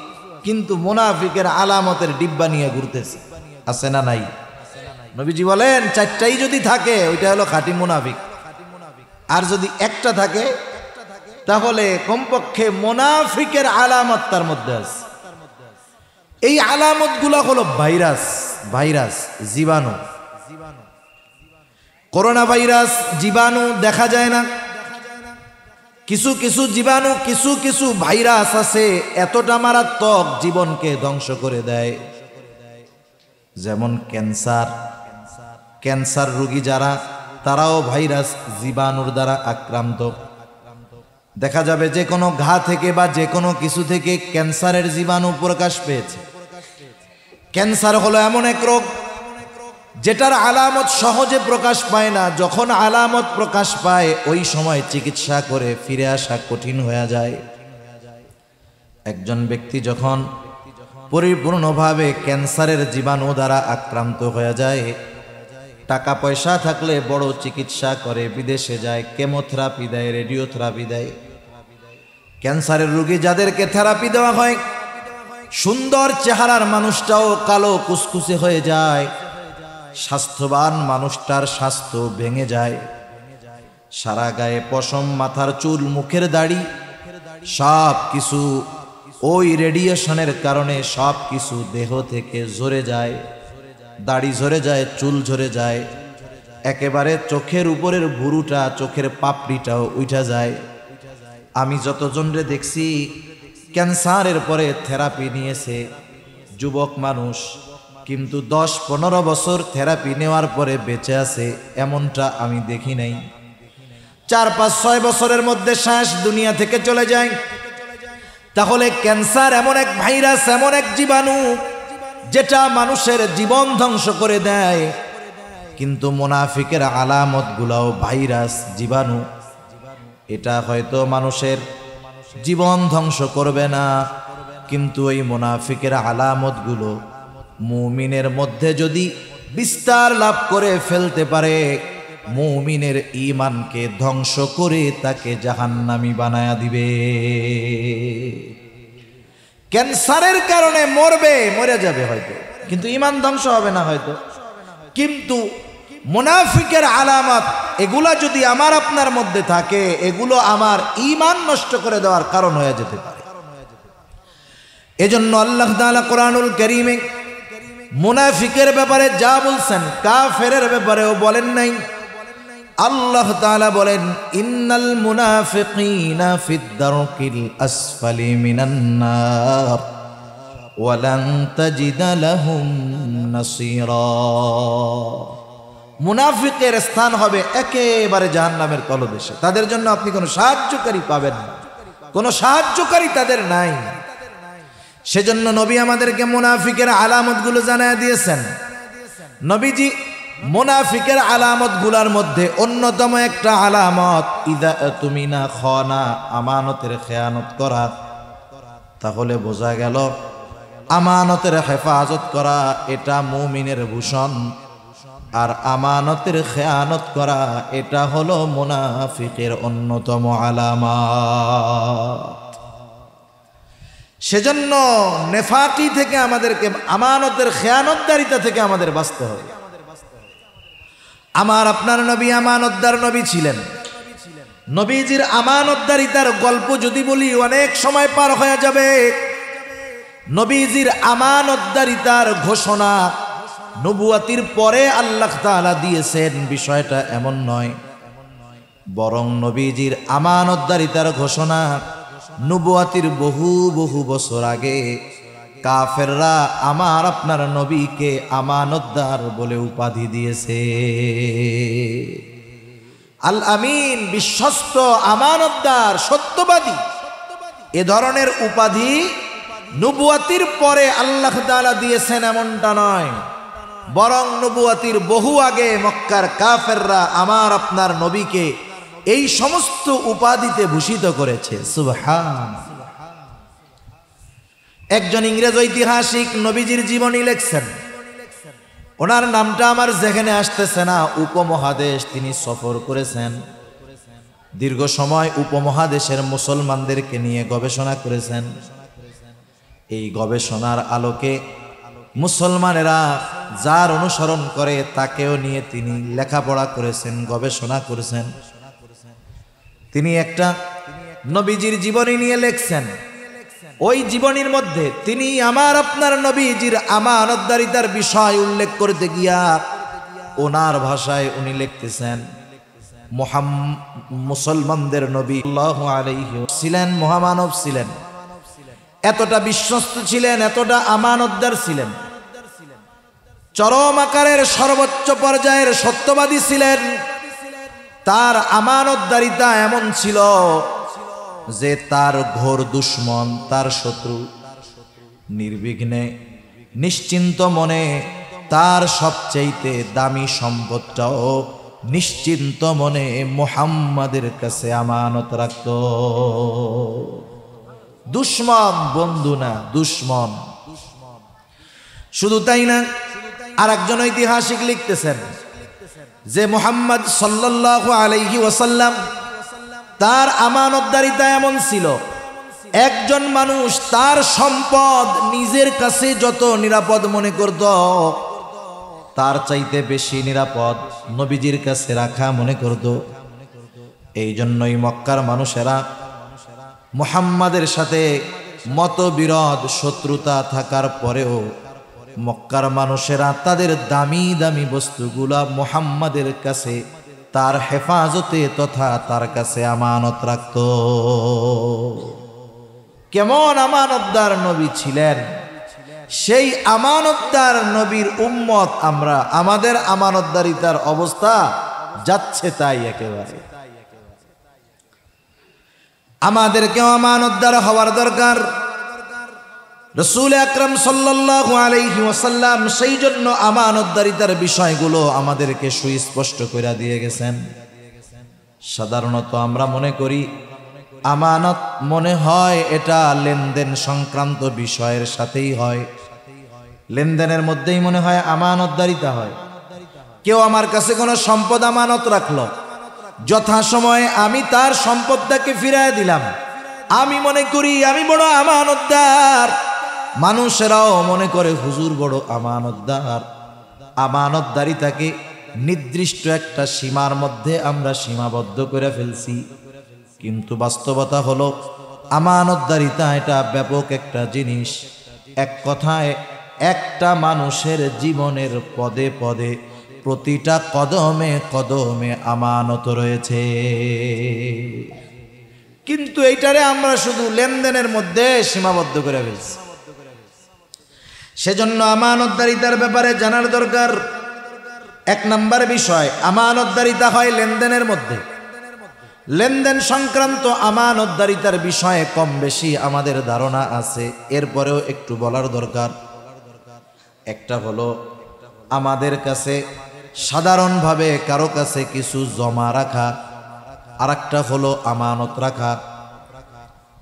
কিন্তু মুনাফিকের আলামতের ডিব্বা নিয়ে ঘুরতেছে। আছে না নাই? নবীজি বলেন, চারটাই যদি থাকে ওইটা হলো খাঁটি মুনাফিক। আর যদি একটা থাকে তাহলে কমপক্ষে মুনাফিকের আলামত তার মধ্যে আছে। এই আলামতগুলো হলো ভাইরাস, জীবাণু। করোনা ভাইরাস জীবাণু দেখা যায় না, কিছু কিছু জীবাণু, কিছু কিছু ভাইরাস আছে এতটা মারাত্মক জীবনকে ধ্বংস করে দেয়। যেমন ক্যান্সার রোগী যারা, তারাও ভাইরাস জীবাণুর দ্বারা আক্রান্ত। দেখা যাবে যে কোনো ঘা থেকে বা যে কোনো কিছু থেকে ক্যান্সারের জীবাণু প্রকাশ পেয়েছে। ক্যান্সার হলো এমন এক রোগ যেটার আলামত সহজে প্রকাশ পায় না। যখন আলামত প্রকাশ পায় ওই সময় চিকিৎসা করে ফিরে আসা কঠিন হয়ে যায়। একজন ব্যক্তি যখন পরিপূর্ণভাবে ক্যান্সারের জীবাণু দ্বারা আক্রান্ত হয়ে যায়, টাকা পয়সা থাকলে বড় চিকিৎসা করে, বিদেশে যায়, কেমোথেরাপি দেয়, রেডিওথেরাপি দেয়। ক্যান্সারের রোগী যাদেরকে থেরাপি দেওয়া হয়, সুন্দর চেহারার মানুষটাও কালো কুসকুসে হয়ে যায়, স্বাস্থ্যবান মানুষটার স্বাস্থ্য ভেঙে যায়, সারা গায়ে পশম, মাথার চুল, মুখের দাড়ি সব কিছু ওই রেডিয়েশনের কারণে সব কিছু দেহ থেকে ঝরে যায়। দাড়ি ঝরে যায়, চুল ঝরে যায়, একেবারে চোখের উপরের ভুরুটা, চোখের পাপড়িটাও উঠা যায়। আমি যতজনরে দেখছি ক্যান্সারের পরে থেরাপি নিয়েছে, যুবক মানুষ, কিন্তু 10-15 বছর থেরাপি নেওয়ার পরে বেঁচে আছে এমনটা আমি দেখি নাই। 4-5-6 বছরের মধ্যে শেষ, দুনিয়া থেকে চলে যায়। তাহলে ক্যান্সার এমন এক ভাইরাস, এমন এক জীবাণু যেটা মানুষের জীবন ধ্বংস করে দেয়। কিন্তু মুনাফিকের আলামত গুলাও ভাইরাস, জীবাণু। এটা হয়তো মানুষের জীবন ধ্বংস করবে না, কিন্তু এই মুনাফিকের আলামত গুলো মুমিনের মধ্যে যদি বিস্তার লাভ করে ফেলতে পারে, মুমিনের ঈমানকে ধ্বংস করে তাকে জাহান্নামী বানায়া দিবে। ক্যান্সারের কারণে মরে যাবে হয়তো, কিন্তু ঈমান ধ্বংস হবে না হয়তো। কিন্তু মুনাফিকের আলামত এগুলা যদি আমার আপনার মধ্যে থাকে, এগুলো আমার ঈমান নষ্ট করে দেওয়ার কারণ হয়ে যেতে পারে। এজন্য আল্লাহ তাআলা কোরআনুল কারীমে মুনাফিকের ব্যাপারে যা বলছেন, কাফেরের ব্যাপারেও বলেন নাই। আল্লাহ তাআলা বলেন, ইন্নাল মুনাফিকিনা ফিদ দারকিল আসফালি মিনান নার ওয়া লান তাজিদা লাহুম নাসীরা। মুনাফিকের স্থান হবে একেবারে জাহান্নামের তলদেশে। তাদের জন্য আপনি কোনো সাহায্যকারী পাবেন না, কোনো সাহায্যকারী তাদের নাই। সেজন্য নবী আমাদেরকে মুনাফিকের আলামতগুলো জানায় দিয়েছেন। নবীজি মুনাফিকের আলামতগুলোর মধ্যে অন্যতম একটা আলামত, ইদা তুমিনা খানা, আমানতের খেয়ানত করা। তাহলে বোঝা গেল আমানতের হেফাজত করা এটা মুমিনের ভূষণ, আর আমানতের খেয়ানত করা এটা হলো মুনাফিকের অন্যতম আলামত। সেজন্য নেফাকি থেকে আমাদেরকে, আমানতের খেয়ানতদারিতা থেকে আমাদের বাঁচতে হবে। আমার আপনার নবী আমানতদার নবী ছিলেন। নবীজির আমানতদারিতার গল্প যদি বলি অনেক সময় পার হয়ে যাবে। নবীজির আমানতদারিতার ঘোষণা নবুয়াতির পরে আল্লাহ তাআলা দিয়েছেন, বিষয়টা এমন নয়। বরং নবীজির আমানতদারিতার ঘোষণা নবুয়াতির বহু বহু বছর আগে কাফেররা আমার আপনার নবীকে আমানতদার বলে উপাধি দিয়েছে। আল আমিন, বিশ্বস্ত, আমানতদার, সত্যবাদী, এ ধরনের উপাধি নবুয়াতির পরে আল্লাহ তাআলা দিয়েছেন এমনটা নয়। বরং নবুয়াতির বহু আগে মক্কার কাফেররা আমার আপনার নবীকে এই সমস্ত উপাধিতে ভূষিত করেছে। সুবহান। একজন ইংরেজ ঐতিহাসিক নবীজির জীবনী লিখছেন, ওনার নামটা আমার যেখানে আসতেছে না। উপমহাদেশ তিনি সফর করেছেন, দীর্ঘ সময় উপমহাদেশের মুসলমানদেরকে নিয়ে গবেষণা করেছেন। এই গবেষণার আলোকে মুসলমানেরা যার অনুসরণ করে তাকেও নিয়ে তিনি লেখাপড়া করেছেন, গবেষণা করেছেন। তিনি একটা নবীজির জীবনী নিয়ে লিখছেন। ওই জীবনীর মধ্যে তিনি আমার আপনার নবীজির আমানতদারিতার বিষয় উল্লেখ করতে গিয়া ওনার ভাষায় উনি লিখতেছেন, মুসলমানদের নবী সাল্লাল্লাহু আলাইহি ছিলেন, মহামানব ছিলেন, এতটা বিশ্বস্ত ছিলেন, এতটা আমানতদার ছিলেন, চরম আকারের সর্বোচ্চ পর্যায়ের সত্যবাদী ছিলেন। তার আমানতদারিতা এমন ছিল যে তার ঘোর দুশমন, তার শত্রু নির্বিঘ্নে নিশ্চিন্ত মনে তার সবচাইতে দামি সম্পদটাও নিশ্চিন্ত মনে মুহাম্মাদের কাছে আমানত রাখত। দুশমন, বন্ধু না, দুশমন। শুধু তাই না, আর একজন ঐতিহাসিক লিখতেছেন যে মুহাম্মদ সাল্লাল্লাহু আলাইহি ওয়াসাল্লাম তার আমানতদারিতা এমন ছিল, একজন মানুষ তার সম্পদ নিজের কাছে যত নিরাপদ মনে করত, তার চাইতে বেশি নিরাপদ নবীজির কাছে রাখা মনে করত। এই জন্যই মক্কার মানুষেরা মুহাম্মাদের সাথে মতবিরোধ, শত্রুতা থাকার পরেও মক্কার মানুষেরা তাদের দামি দামি বস্তুগুলা মুহাম্মাদের কাছে তার হেফাজতে তথা তার কাছে আমানত রাখত। কেমন আমানতদার নবী ছিলেন! সেই আমানতদার নবীর উম্মত আমরা, আমাদের আমানতদারিতার অবস্থা যাচ্ছে তাই একেবারে। আমাদেরকেও আমানতদার হওয়ার দরকার। রাসূল আকরাম সাল্লাল্লাহু আলাইহি ওয়াসাল্লাম সেই জন্য আমানতদারিতার বিষয়গুলো আমাদেরকে সুস্পষ্ট করে দিয়ে গেছেন। সাধারণত আমরা মনে করি আমানত মনে হয় এটা লেনদেন সংক্রান্ত বিষয়ের সাথেই হয়, লেনদেনের মধ্যেই মনে হয় আমানতদারিতা হয়। কেউ আমার কাছে কোনো সম্পদ আমানত রাখলো, যথাসময়ে আমি তার সম্পদটাকে ফিরিয়ে দিলাম, আমি মনে করি আমি বড় আমানতদার। মানুষেরাও মনে করে হুজুর বড় আমানতদার। আমানতদারিতাকে নির্দিষ্ট একটা সীমার মধ্যে আমরা সীমাবদ্ধ করে ফেলছি, কিন্তু বাস্তবতা হলো আমানতদারিতা এটা ব্যাপক একটা জিনিস। এক কথায় একটা মানুষের জীবনের পদে পদে প্রতিটা কদমে কদমে আমানত রয়েছে। কিন্তু এইটারে আমরা শুধু লেনদেনের মধ্যে সীমাবদ্ধ করে ফেলছি। সেজন্য আমানতদারিতার ব্যাপারে জানার দরকার। এক নম্বর বিষয়, আমানতদারিতা হয় লেনদেনের মধ্যে। লেনদেন সংক্রান্ত আমানতদারিতার বিষয়ে কম বেশি আমাদের ধারণা আছে, এরপরেও একটু বলার দরকার। একটা হলো আমাদের কাছে সাধারণভাবে কারো কাছে কিছু জমা রাখা, আর একটা হলো আমানত রাখা।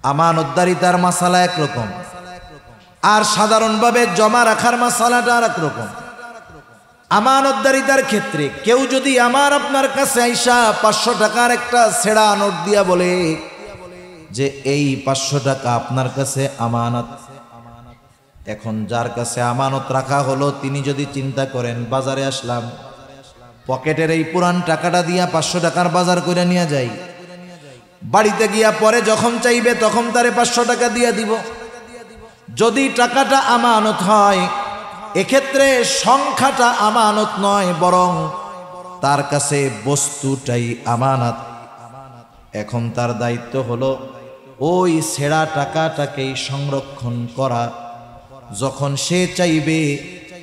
আমানতদারিতার মাসালা একরকম, আর সাধারণভাবে জমা রাখার মাসালাটা আর একরকম। আমানতদারিতার ক্ষেত্রে কেউ যদি আমার আপনার কাছে আইসা 500 টাকার একটা ছেঁড়া নোট দিয়া বলে যে এই 500 টাকা আপনার কাছে আমানত, এখন যার কাছে আমানত রাখা হলো তিনি যদি চিন্তা করেন বাজারে আসলাম, পকেটের এই পুরান টাকাটা দিয়া 500 টাকার বাজার করে নিয়ে যাই, বাড়িতে গিয়া পরে যখন চাইবে তখন তারে 500 টাকা দিয়া দিব। যদি টাকাটা আমানত হয়, এক্ষেত্রে সংখ্যাটা আমানত নয়, বরং তার কাছে বস্তুটাই আমানত। এখন তার দায়িত্ব হলো ওই ছেঁড়া টাকাটাকেই সংরক্ষণ করা। যখন সে চাইবে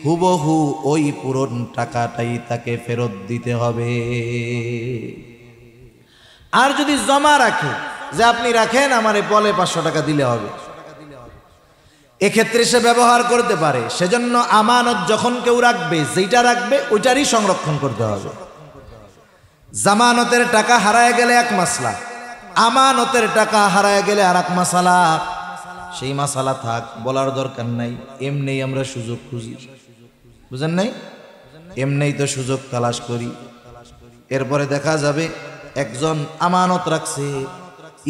হুবহু ওই পুরন টাকাটাই তাকে ফেরত দিতে হবে। আর যদি জমা রাখে যে আপনি রাখেন, আমারে বলে 500 টাকা দিলে হবে, এক্ষেত্রে সে ব্যবহার করতে পারে। সেজন্য আমানত যখন কেউ রাখবে, যেটা রাখবে ওইটারই সংরক্ষণ করতে হবে। জামানতের টাকা হারায় গেলে এক মাসলা, আমানতের টাকা হারায় গেলে আর এক মাসালা। সেই মাসালা থাক, বলার দরকার নাই। এমনি আমরা সুযোগ খুঁজি, বুঝেন নাই? এমনি তো সুযোগ তালাশ করি। এরপরে দেখা যাবে একজন আমানত রাখছে,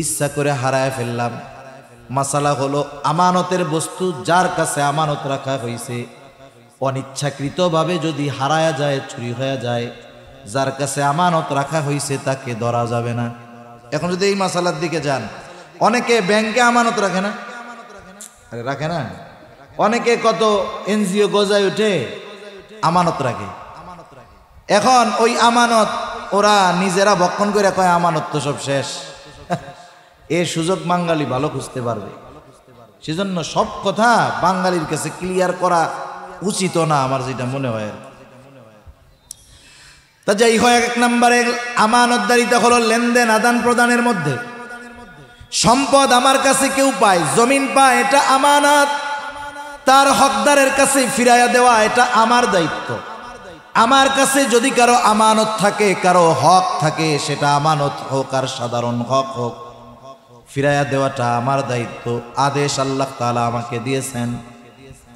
ইচ্ছা করে হারায় ফেললাম। মাসালা হলো আমানতের বস্তু যার কাছে আমানত রাখা হয়েছে অনিচ্ছাকৃতভাবে যদি হারায়া যায়, চুরি হয়ে যায়, যার কাছে আমানত রাখা হয়েছে তাকে ধরা যাবে না। এখন যদি এই মাসালার দিকে যান, অনেকে ব্যাংকে আমানত রাখে না, আরে রাখে না। অনেকে কত এনজিও গজায় উঠে আমানত রাখে। এখন ওই আমানত ওরা নিজেরা ভক্ষণ করে কয় আমানত তো সব শেষ। এই সুযোগ বাঙালি ভালো খুঁজতে পারবে। সেজন্য সব কথা বাঙালির কাছে ক্লিয়ার করা উচিত না, আমার যেটা মনে হয়। তা যাই হয়, এক নম্বরে আমানতদারিতা হলো লেনদেন আদান প্রদানের মধ্যে। সম্পদ আমার কাছে কেউ পায়, জমিন পায়, এটা আমানত। তার হকদারের কাছে ফিরাইয়া দেওয়া এটা আমার দায়িত্ব। আমার কাছে যদি কারো আমানত থাকে, কারো হক থাকে, সেটা আমানত হোক আর সাধারণ হক হোক, ফিরাইয়া দেওয়াটা আমার দায়িত্ব। আদেশ আল্লাহ তাআলা আমাকে দিয়েছেন।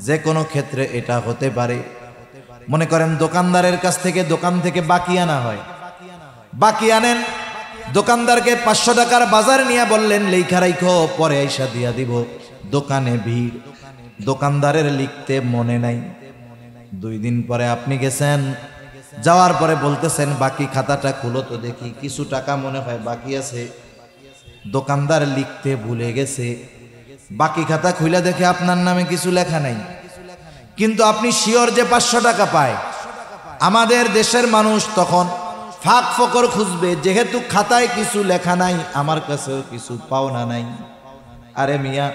যে কোনো ক্ষেত্রে এটা হতে পারে। মনে করেন দোকানদারের কাছ থেকে দোকান থেকে বাকি আনা হয়, বাকি আনেন, দোকানদারকে 500 টাকার বাজার নিয়ে বললেন লেখা রাখো, পরে আইসা দিয়া দিব। দোকানে ভিড়, দোকানদারের লিখতে মনে নাই। 2 দিন পরে আপনি গেছেন, যাওয়ার পরে বলতেছেন বাকি খাতাটা খুলো তো দেখি, কিছু টাকা মনে হয় বাকি আছে। দোকানদার লিখতে ভুলে গেছে, বাকি খাতা খুলে দেখে আপনার নামে কিছু লেখা নাই, কিন্তু আপনি শিওর যে 500 টাকা পায়। আমাদের দেশের মানুষ তখন ফাঁক ফকর খুঁজবে, যেহেতু খাতায় কিছু লেখা নাই, আমার কাছেও কিছু পাওনা নাই। আরে মিয়া,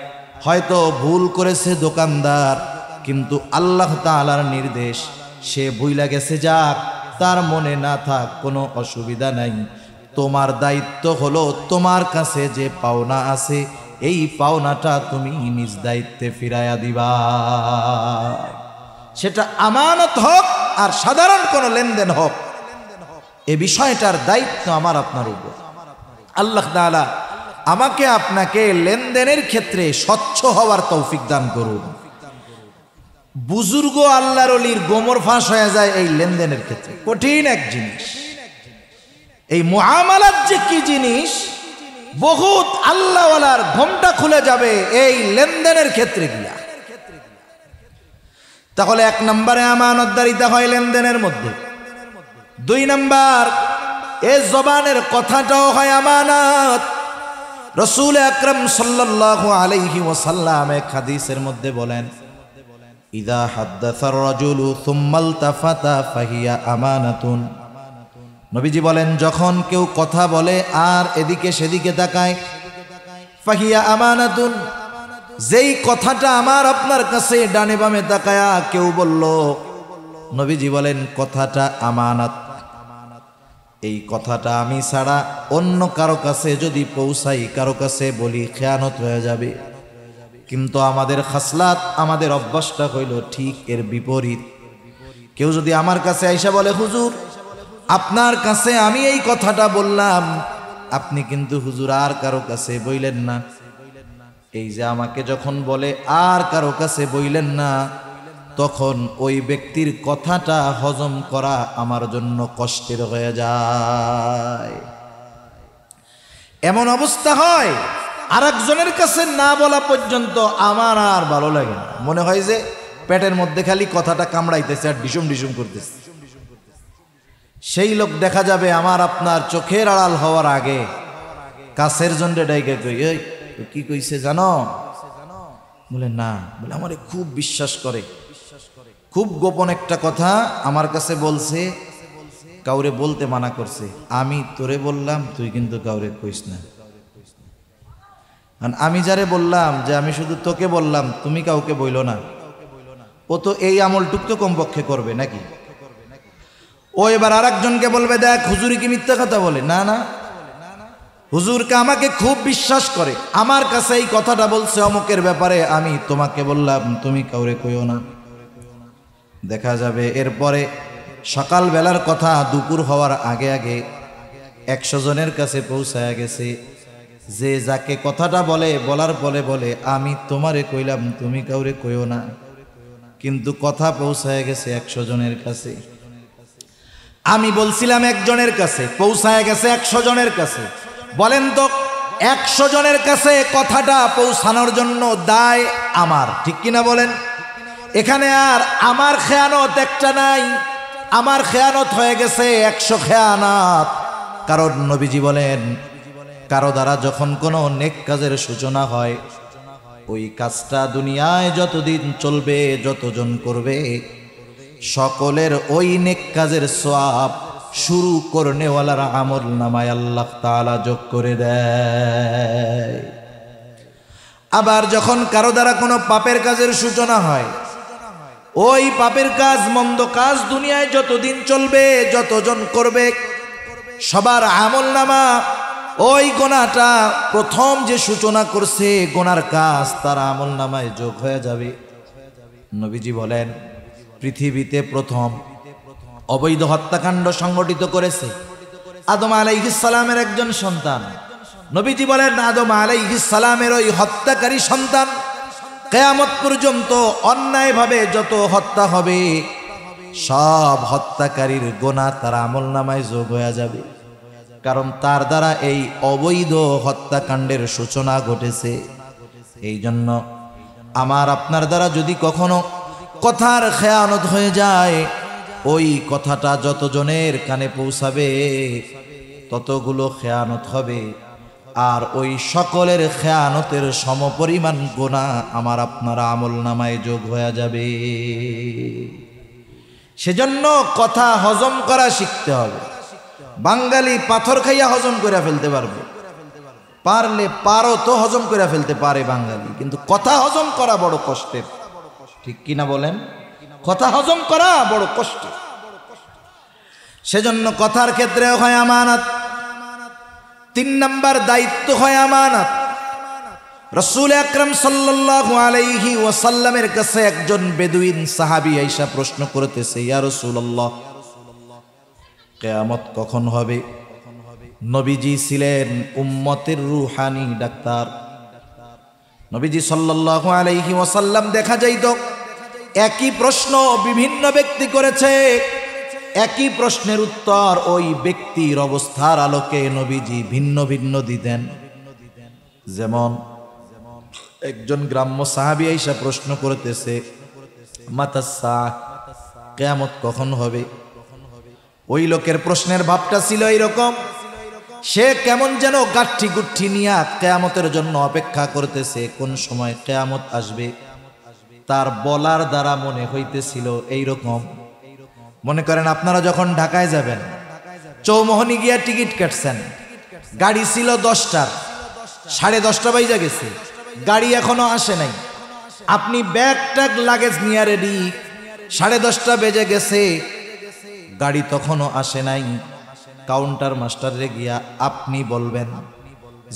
হয়তো ভুল করেছে দোকানদার, কিন্তু আল্লাহ তাআলার নির্দেশ, সে ভুইলা গেছে, যাক, তার মনে না থাক, কোনো অসুবিধা নাই। তোমার দায়িত্ব হলো তোমার কাছে যে পাওনা আছে, এই পাওনাটা তুমি নিজ দায়িত্বে ফিরাইয়া দিবা। সেটা আমানত হোক আর সাধারণ কোনো লেনদেন হোক, এ বিষয়টার দায়িত্ব আমার আপনার উপর। আল্লাহ তাআলা আমাকে আপনাকে লেনদেনের ক্ষেত্রে স্বচ্ছ হওয়ার তৌফিক দান করুন। বুজুর্গ আল্লাহর ওলির গোমর ফাঁস হয়ে যায় এই লেনদেনের ক্ষেত্রে। কঠিন এক জিনিস এই মুআমালাত, যে কি জিনিস, বহুত আল্লাহওয়ালার ঘোমটা খুলে যাবে এই লেনদেনের ক্ষেত্রে গিয়া। তাহলে 1 নম্বরে আমানতদারিতা হয় লেনদেনের মধ্যে। 2 নম্বর, এই জবানের কথাটাও হয় আমানত। রাসূল আকরাম সাল্লাল্লাহু আলাইহি ওয়াসাল্লাম এক হাদিসের মধ্যে বলেন, ইযা হাদ্দাসার রাজুলু সুম্মা ইলতাফাতা ফাহিয়া আমানাতুন। নবীজি বলেন, যখন কেউ কথা বলে আর এদিকে সেদিকে তাকায়, ফাহিয়া আমানাতুন, যেই কথাটা আমার আপনার কাছে ডানে বামে তাকায়া কেউ বলল, নবীজি বলেন কথাটা আমানত। এই কথাটা আমি ছাড়া অন্য কারো কাছে যদি পৌঁছাই, কারো কাছে বলি, খেয়ানত হয়ে যাবে। কিন্তু আমাদের খাসলাত, আমাদের অভ্যাসটা হইল ঠিক এর বিপরীত। কেউ যদি আমার কাছে আইসা বলে, হুজুর আপনার কাছে আমি এই কথাটা বললাম, আপনি কিন্তু হুজুর আর কারো কাছে বইলেন না। এই যে আমাকে যখন বলে আর কারো কাছে বইলেন না, তখন ওই ব্যক্তির কথাটা হজম করা আমার জন্য কষ্টের হয়ে যায়। এমন অবস্থা হয় আরেকজনের কাছে না বলা পর্যন্ত আমার আর ভালো লাগে না। মনে হয় যে পেটের মধ্যে খালি কথাটা কামড়াইতেছে আর ডিসুম ডিসুম করতেছে। সেই লোক দেখা যাবে আমার আপনার চোখের আড়াল হওয়ার আগে কাছের জন্যে ডাইকে কই, এই কি কইছে জানো? বলে না। বলে আমারে খুব বিশ্বাস করে, খুব গোপন একটা কথা আমার কাছে বলছে, কাউরে বলতে মানা করছে। আমি তোরে বললাম, তুই কিন্তু কাউরে কইস না। আমি যারে বললাম যে আমি শুধু তোকে বললাম, তুমি কাউকে বইলো না, ও তো এই আমলটুক তো কমপক্ষে করবে নাকি? ও এবার আরেকজনকে বলবে, দেখ হুজুরি কি মিথ্যা কথা বলে? না না, হুজুরকে আমাকে খুব বিশ্বাস করে, আমার কাছে এই কথাটা বলছে অমুকের ব্যাপারে, আমি তোমাকে বললাম, তুমি কাউরে কইও না। দেখা যাবে এরপরে সকাল বেলার কথা দুপুর হওয়ার আগে আগে 100 জনের কাছে পৌঁছায় গেছে। যে যাকে কথাটা বলে, বলার পরে বলে, আমি তোমারে কইলাম, তুমি কাউরে কইও না, কিন্তু কথা পৌঁছায় গেছে 100 জনের কাছে। আমি বলছিলাম একজনের কাছে, পৌঁছায় গেছে 100 জনের কাছে। বলেন তো 100 জনের কাছে কথাটা পৌঁছানোর জন্য দায় আমার, ঠিক কিনা বলেন? এখানে আর আমার খেয়ানত একটা নাই, আমার খেয়ানত হয়ে গেছে 100 খেয়ানত। কারণ নবীজি বলেন, কারো দ্বারা যখন কোনো নেক কাজের সূচনা হয়, ওই কাজটা দুনিয়ায় যতদিন চলবে, যতজন করবে, সকলের ওই নেক কাজের সওয়াব শুরু করনেওয়ালার আমল নামায় আল্লাহ তাআলা যোগ করে দেয়। আবার যখন কারো দ্বারা কোনো পাপের কাজের সূচনা হয়, ওই পাপের কাজ, মন্দ কাজ দুনিয়ায় যতদিন চলবে, যতজন করবে, সবার আমল নামা ওই গোনাটা প্রথম যে সূচনা করছে গোনার কাজ, তার আমল নামায় যোগ হয়ে যাবে। নবীজি বলেন, পৃথিবীতে প্রথম অবৈধ হত্যাকাণ্ড সংগঠিত করেছে আদম আলাইহিস সালামের একজন সন্তান। নবীজি বলেন, আদম আলাইহিস সালামের ওই হত্যাকারী সন্তান কিয়ামত পর্যন্ত অন্যায়ভাবে যত হত্যা হবে, সব হত্যাকারীর গোনা তার আমলনামায় যোগ হয়ে যাবে। কারণ তার দ্বারা এই অবৈধ হত্যাকাণ্ডের সূচনা ঘটেছে। এই জন্য আমার আপনার দ্বারা যদি কখনো কথার খেয়ানত হয়ে যায়, ওই কথাটা যতজনের কানে পৌঁছাবে ততগুলো খেয়ানত হবে, আর ওই সকলের খেয়ানতের সমপরিমাণ গুনাহ আমার আপনার আমলনামায় যোগ হয়ে যাবে। সেজন্য কথা হজম করা শিখতে হবে। বাঙালি পাথর খাইয়া হজম করে ফেলতে পারবে, পারলে পারো তো হজম করে ফেলতে পারে বাঙালি, কিন্তু কথা হজম করা বড় কষ্টের, ঠিক কিনা বলেন? কথা হজম করা বড় কষ্ট। সেজন্য কথার ক্ষেত্রে হয় আমানত। 3 নাম্বার দায়িত্ব হয় আমানত। রাসূল আকরাম সাল্লাল্লাহু আলাইহি ওয়াসাল্লামের কাছে একজন বেদুইন সাহাবী আয়েশা প্রশ্ন করতেছে, ইয়া রাসূলুল্লাহ, কিয়ামত কখন হবে? নবীজি ছিলেন উম্মতের রূহানি ডাক্তার। নবীজি সাল্লাল্লাহু আলাইহি ওয়াসাল্লাম দেখা যাইত একই প্রশ্ন বিভিন্ন ব্যক্তি করেছে, একই প্রশ্নের উত্তর ওই ব্যক্তির অবস্থার আলোকে নবীজি ভিন্ন ভিন্ন দিতেন। যেমন একজন গ্রাম্য সাহাবী আয়েশা প্রশ্ন করতেছে, মাতাসা, কিয়ামত কখন হবে? ওই লোকের প্রশ্নের ভাবটা ছিল এইরকম, সে কেমন যেন গাঠি গুঠি নিয়ে কিয়ামতের জন্য অপেক্ষা করতেছে, কোন সময় কিয়ামত আসবে। তার বলার দ্বারা মনে হইতেছিল এইরকম। মনে করেন আপনারা যখন ঢাকায় যাবেন, চৌমোহনী গিয়া টিকিট কাটছেন, গাড়ি ছিল 10টার, 10:30 বাজে গেছে, গাড়ি এখনো আসে নাই, আপনি ব্যাগ ট্যাগ লাগেজ নিয়ে রেডি, 10:30 বেজে গেছে, গাড়ি তখনও আসে নাই। কাউন্টার মাস্টারে গিয়া আপনি বলবেন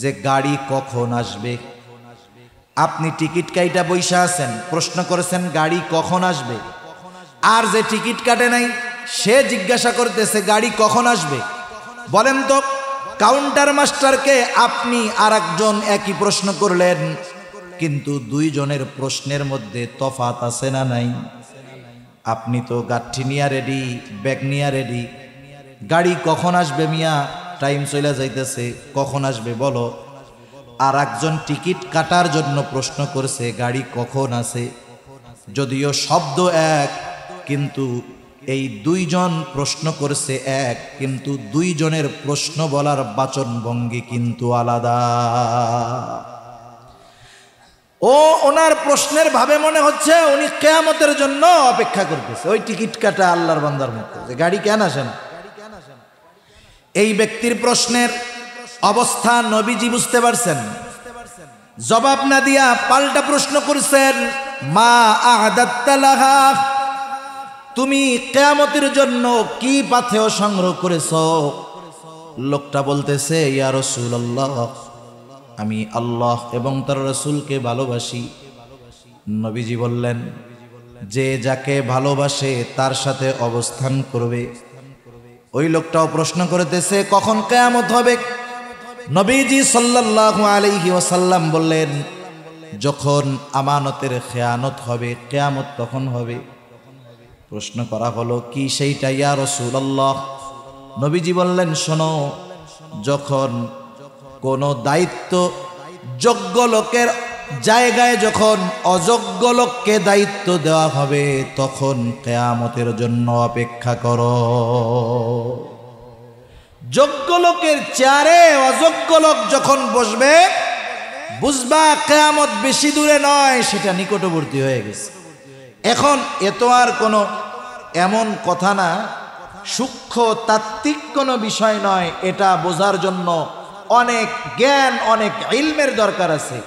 যে গাড়ি কখন আসবে। আপনি টিকিট কাইটা বইসা আছেন, প্রশ্ন করেছেন গাড়ি কখন আসবে, আর যে টিকিট কাটে নাই সে জিজ্ঞাসা করতেছে গাড়ি কখন আসবে। বলেন তো, কাউন্টার মাস্টারকে আপনি আর একজন একই প্রশ্ন করলেন, কিন্তু দুইজনের প্রশ্নের মধ্যে তফাৎ আছে না নাই? আপনি তো গাঠি নিয়া রেডি, ব্যাগ নিয়া রেডি, গাড়ি কখন আসবে মিয়া, টাইম চলে যাইতেছে, কখন আসবে বলো। আর একজন টিকিট কাটার জন্য প্রশ্ন করছে গাড়ি কখন আছে। যদিও শব্দ এক, কিন্তু এই দুইজন প্রশ্ন করছে এক, কিন্তু দুইজনের প্রশ্ন বলার বাচন ভঙ্গি কিন্তু আলাদা। ওনার প্রশ্নের ভাবে মনে হচ্ছে উনি কিয়ামতের জন্য অপেক্ষা করতেছে, ওই টিকিট কাটা আল্লাহর বান্দার মতো, যে গাড়ি কেন আসে না। এই ব্যক্তির প্রশ্নের অবস্থা নবীজি বুঝতে পারছেন, জবাব না দিয়া পাল্টা প্রশ্ন করছেন, মা আ'দাত্তা লাহা, তুমি কিয়ামতের জন্য কি পাথেয় সংগ্রহ করেছো? লোকটা বলতেছে, ইয়া রাসূলুল্লাহ, আমি আল্লাহ এবং তার রাসূলকে ভালোবাসি। নবীজি বললেন, যে যাকে ভালোবাসে তার সাথে অবস্থান করবে। ওই লোকটাও প্রশ্ন করতেছে কখন কিয়ামত হবে? নবীজি সাল্লাল্লাহু আলাইহি ওয়াসাল্লাম বললেন, যখন আমানতের খেয়ানত হবে, কিয়ামত তখন হবে। প্রশ্ন করা হলো, কি সেইটা ইয়া রাসূলুল্লাহ? নবীজি বললেন, শোনো, যখন কোনো দায়িত্ব যোগ্য লোকের জায়গায় যখন অযোগ্য লোককে দায়িত্ব দেওয়া হবে, তখন কিয়ামতের জন্য অপেক্ষা করো। যোগ্য লোকের চেয়ারে অযোগ্য লোক যখন বসবে, বুঝবা কিয়ামত বেশি দূরে নয়, সেটা নিকটবর্তী হয়ে গেছে। এখন এত আর কোনো এমন কথা না, সূক্ষ্ম তাত্ত্বিক কোনো বিষয় নয়, এটা বোঝার জন্য অনেক জ্ঞান, অনেক ইলমের দরকার আছে।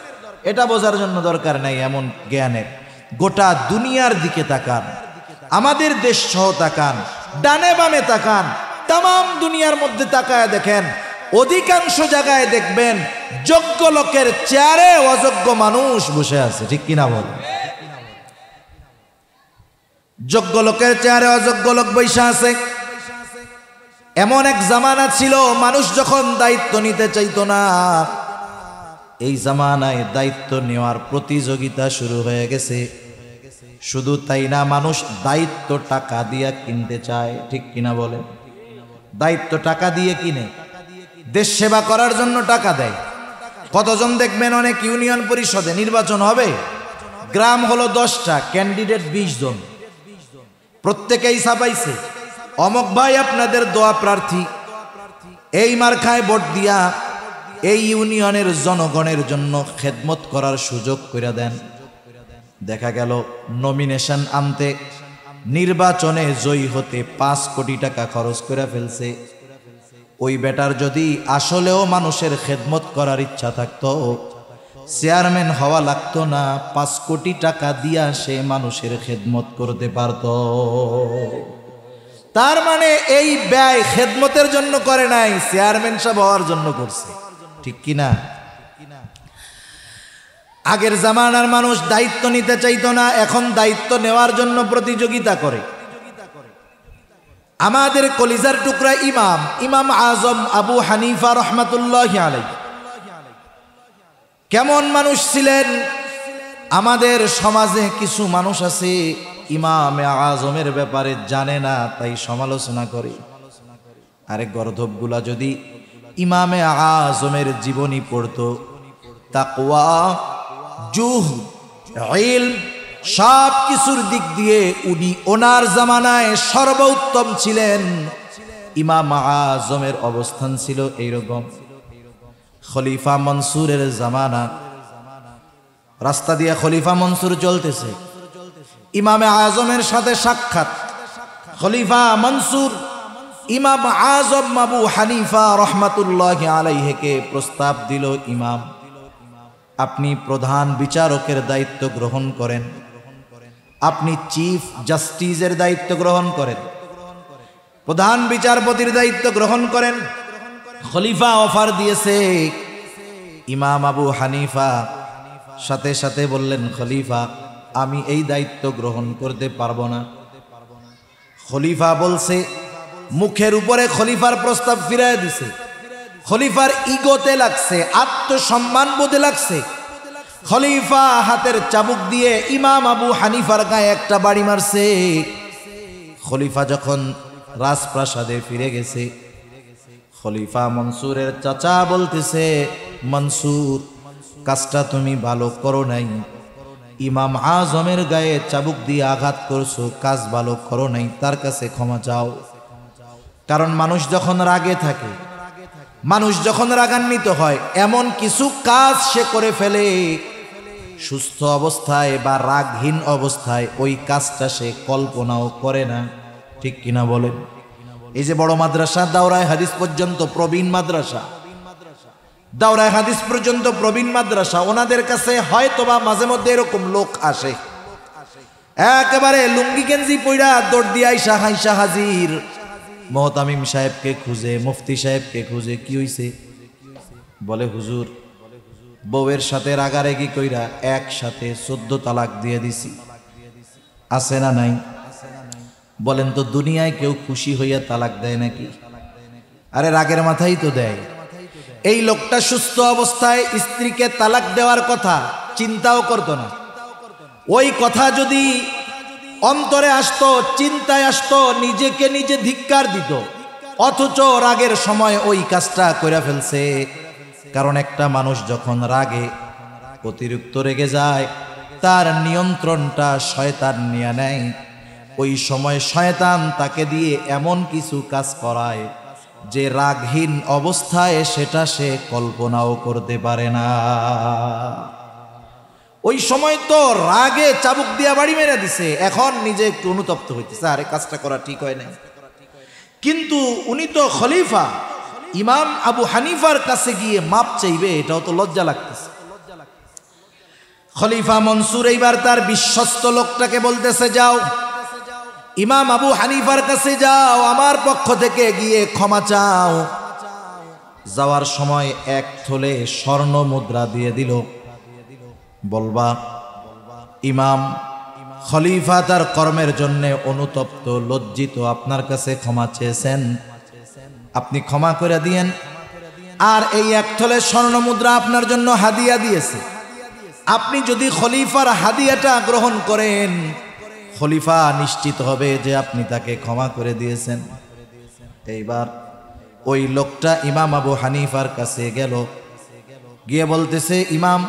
এটা বোঝার জন্য দরকার নাই এমন জ্ঞানের। গোটা দুনিয়ার দিকে তাকান, আমাদের দেশ সহ তাকান, ডানে বামে তাকান, তাম দুনিয়ার মধ্যে তাকায় দেখেন, অধিকাংশ জায়গায় দেখবেন যোগ্য লোকের চেয়ারে অযোগ্য মানুষ বসে আছে। ঠিক কিনা বল? যোগ্য লোকের চেয়ারে অযোগ্য লোক বসে আছে। এমন এক জামানা ছিল, মানুষ যখন দায়িত্ব নিতে চাইতো না, এই জামানায় দায়িত্ব নেওয়ার প্রতিযোগিতা শুরু হয়ে গেছে। শুধু তাই না, মানুষ দায়িত্ব টাকা দিয়ে কিনতে চায়। ঠিক কিনা বলে? দায়িত্ব টাকা দিয়ে কিনে, দেশ সেবা করার জন্য টাকা দেয়। কতজন দেখবেন, অনেক ইউনিয়ন পরিষদে নির্বাচন হবে, গ্রাম হলো 10টা, ক্যান্ডিডেট 20 জন, প্রত্যেকেই ছাপাইছে অমক ভাই আপনাদের দোয়া প্রার্থী, এই মার্কায় ভোট দিয়া এই ইউনিয়নের জনগণের জন্য খেদমত করার সুযোগ করে দেন। দেখা গেল নমিনেশন আনতে, নির্বাচনে জয়ী হতে 5 কোটি টাকা খরচ করে ফেলছে। ওই বেটার যদি আসলেও মানুষের খেদমত করার ইচ্ছা থাকতো, চেয়ারম্যান হওয়া লাগতো না, 5 কোটি টাকা দিয়া সে মানুষের খেদমত করতে পারত। তার মানে এই ব্যয় খেদমতের জন্য করে নাই, চেয়ারম্যান সাহেব হওয়ার জন্য করছে। ঠিক কিনা? আগের জামানার মানুষ দায়িত্ব নিতে চাইতো না, এখন দায়িত্ব নেওয়ার জন্য প্রতিযোগিতা করে। আমাদের কলিজার টুকরা ইমাম আজম আবু হানিফা রাহমাতুল্লাহি আলাইহি কেমন মানুষ ছিলেন? আমাদের সমাজে কিছু মানুষ আছে ইমামে আজমের ব্যাপারে জানে না, তাই সমালোচনা করে। আরে গর্ধবগুলা যদি ইমামে আজমের জীবনী পড়তো, তাকওয়া, জুহদ, ইলম, সব কিছুর দিক দিয়ে উনি ওনার জামানায় সর্বোত্তম ছিলেন। ইমাম আজমের অবস্থান ছিল এইরকম। খলিফা মনসুরের জামানা, রাস্তা দিয়ে খলিফা মনসুর চলতেছে, ইমামে আজমের সাথে সাক্ষাৎ। খলিফা মনসুর ইমাম আজম আবু হানিফা রহমাতুল্লাহি আলাইহিকে প্রস্তাব দিল, ইমাম আপনি প্রধান বিচারকের দায়িত্ব গ্রহণ করেন, আপনি চিফ জাস্টিসের দায়িত্ব গ্রহণ করেন, প্রধান বিচারপতির দায়িত্ব গ্রহণ করেন। খলিফা অফার দিয়েছে। ইমাম আবু হানিফা সাথে সাথে বললেন, খলিফা আমি এই দায়িত্ব গ্রহণ করতে পারবো না। খলিফা বলছে, মুখের উপরে খলিফার প্রস্তাব ফিরাই দিছে। খলিফার ইগোতে লাগছে, আত্মসম্মান বোধে লাগছে। খলিফা হাতের চাবুক দিয়ে ইমাম আবু হানিফার গায়ে একটা বাড়ি মারছে। খলিফা যখন রাজপ্রাসাদে ফিরে গেছে, খলিফা মনসুরের চাচা বলতেছে, মনসুর কাজটা তুমি ভালো করো নাই, ইমাম আজমের গায়ে চাবুক দিয়ে আঘাত করছো, কাজ ভালো করো নাই, তার কাছে ক্ষমা চাও। কারণ মানুষ যখন রাগে থাকে, মানুষ যখন রাগান্বিত হয়, এমন কিছু কাজ সে করে ফেলে সুস্থ অবস্থায় বা রাগহীন অবস্থায় ওই কাজটা সে কল্পনাও করে না। ঠিক কিনা বলেন? এই যে বড় মাদ্রাসা দাওরায়ে হাদিস পর্যন্ত প্রবীণ মাদ্রাসা, দাওরায়ে হাদিস পর্যন্ত প্রবীণ মাদ্রাসা, ওনাদের কাছে হয়তোবা মাঝে মধ্যে এরকম লোক আসে, একেবারে লুঙ্গি গেঞ্জি পইড়া দৌড় দিয়ে আইসা হাইসা হাজির, মুহতামিম সাহেবকে খুঁজে, মুফতি সাহেবকে খুঁজে। কি হইছে? বলে হুজুর বউয়ের সাথে রাগারাগি কইরা একসাথে 14 তালাক দিয়ে দিছি। আছে না নাই? বলেন তো দুনিয়ায় কেউ খুশি হইয়া তালাক দেয় নাকি? আরে রাগের মাথায় তো দেয়। এই লোকটা সুস্থ অবস্থায় স্ত্রীকে তালাক দেওয়ার কথা চিন্তাও করতো না। ওই কথা যদি অন্তরে আসতো, চিন্তায় আসতো, নিজেকে নিজে ধিক্কার দিত, অথচ রাগের সময় ওই কাজটা কইরা ফেলছে। কারণ একটা মানুষ যখন রাগে অতিরিক্ত রেগে যায়, তার নিয়ন্ত্রণটা শয়তান নিয়ে নেয়। ওই সময় শয়তান তাকে দিয়ে এমন কিছু কাজ করায় যে রাগহীন অবস্থায় সেটা সে কল্পনাও করতে পারে না। ওই সময় তো রাগে চাবুক দিয়া বাড়ি মেরে দিছে, এখন নিজে একটু অনুতপ্ত হইতেছে, আরে কাজটা করা ঠিক হয় নাই। কিন্তু উনি তো খলিফা, ইমাম আবু হানিফার কাছে গিয়ে মাপ চাইবে, এটাও তো লজ্জা লাগতেছে। খলিফা মনসুর এইবার তার বিশ্বস্ত লোকটাকে বলতেছে, যাও ইমাম আবু হানিফার কাছে যাও, আমার পক্ষ থেকে গিয়ে ক্ষমা চাও। যাওয়ার সময় 1 থলে স্বর্ণ মুদ্রা দিয়ে দিল। বলবা ইমাম খলিফা তার কর্মের জন্য অনুতপ্ত, লজ্জিত, আপনার কাছে ক্ষমা চেয়েছেন, আপনি ক্ষমা করে দিয়েন। আর এই 1 থলে স্বর্ণ মুদ্রা আপনার জন্য হাদিয়া দিয়েছে, আপনি যদি খলিফার হাদিয়াটা গ্রহণ করেন, খলিফা নিশ্চিত হবে যে আপনি তাকে ক্ষমা করে দিয়েছেন। এইবার ওই লোকটা ইমাম আবু হানিফার কাছে গেল, গিয়ে বলতেছে, ইমাম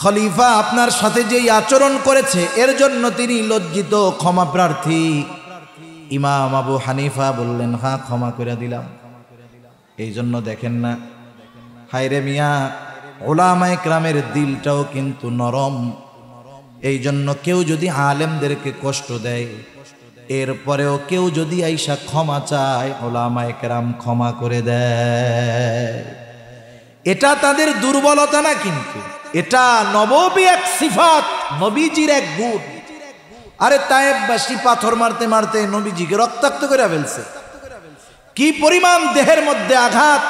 খলিফা আপনার সাথে যেই আচরণ করেছে এর জন্য তিনি লজ্জিত, ক্ষমা প্রার্থী। ইমাম আবু হানিফা বললেন, হ্যাঁ ক্ষমা করে দিলাম। এই জন্য দেখেন না, হায়রে মিয়া, উলামায়ে কেরামের দিলটাও কিন্তু নরম। এই জন্য কেউ যদি আলেমদেরকে কষ্ট দেয়, এরপরেও কেউ যদি আইসা ক্ষমা চায়, উলামায়ে কেরাম ক্ষমা করে দেয়। এটা তাদের দুর্বলতা না, কিন্তু এটা নববী এক সিফাত, নবীজির এক গুণ। আরে তায়েববাসী পাথর মারতে মারতে নবীজিকে রক্তাক্ত করে ফেলছে। কি পরিমাণ দেহের মধ্যে আঘাত,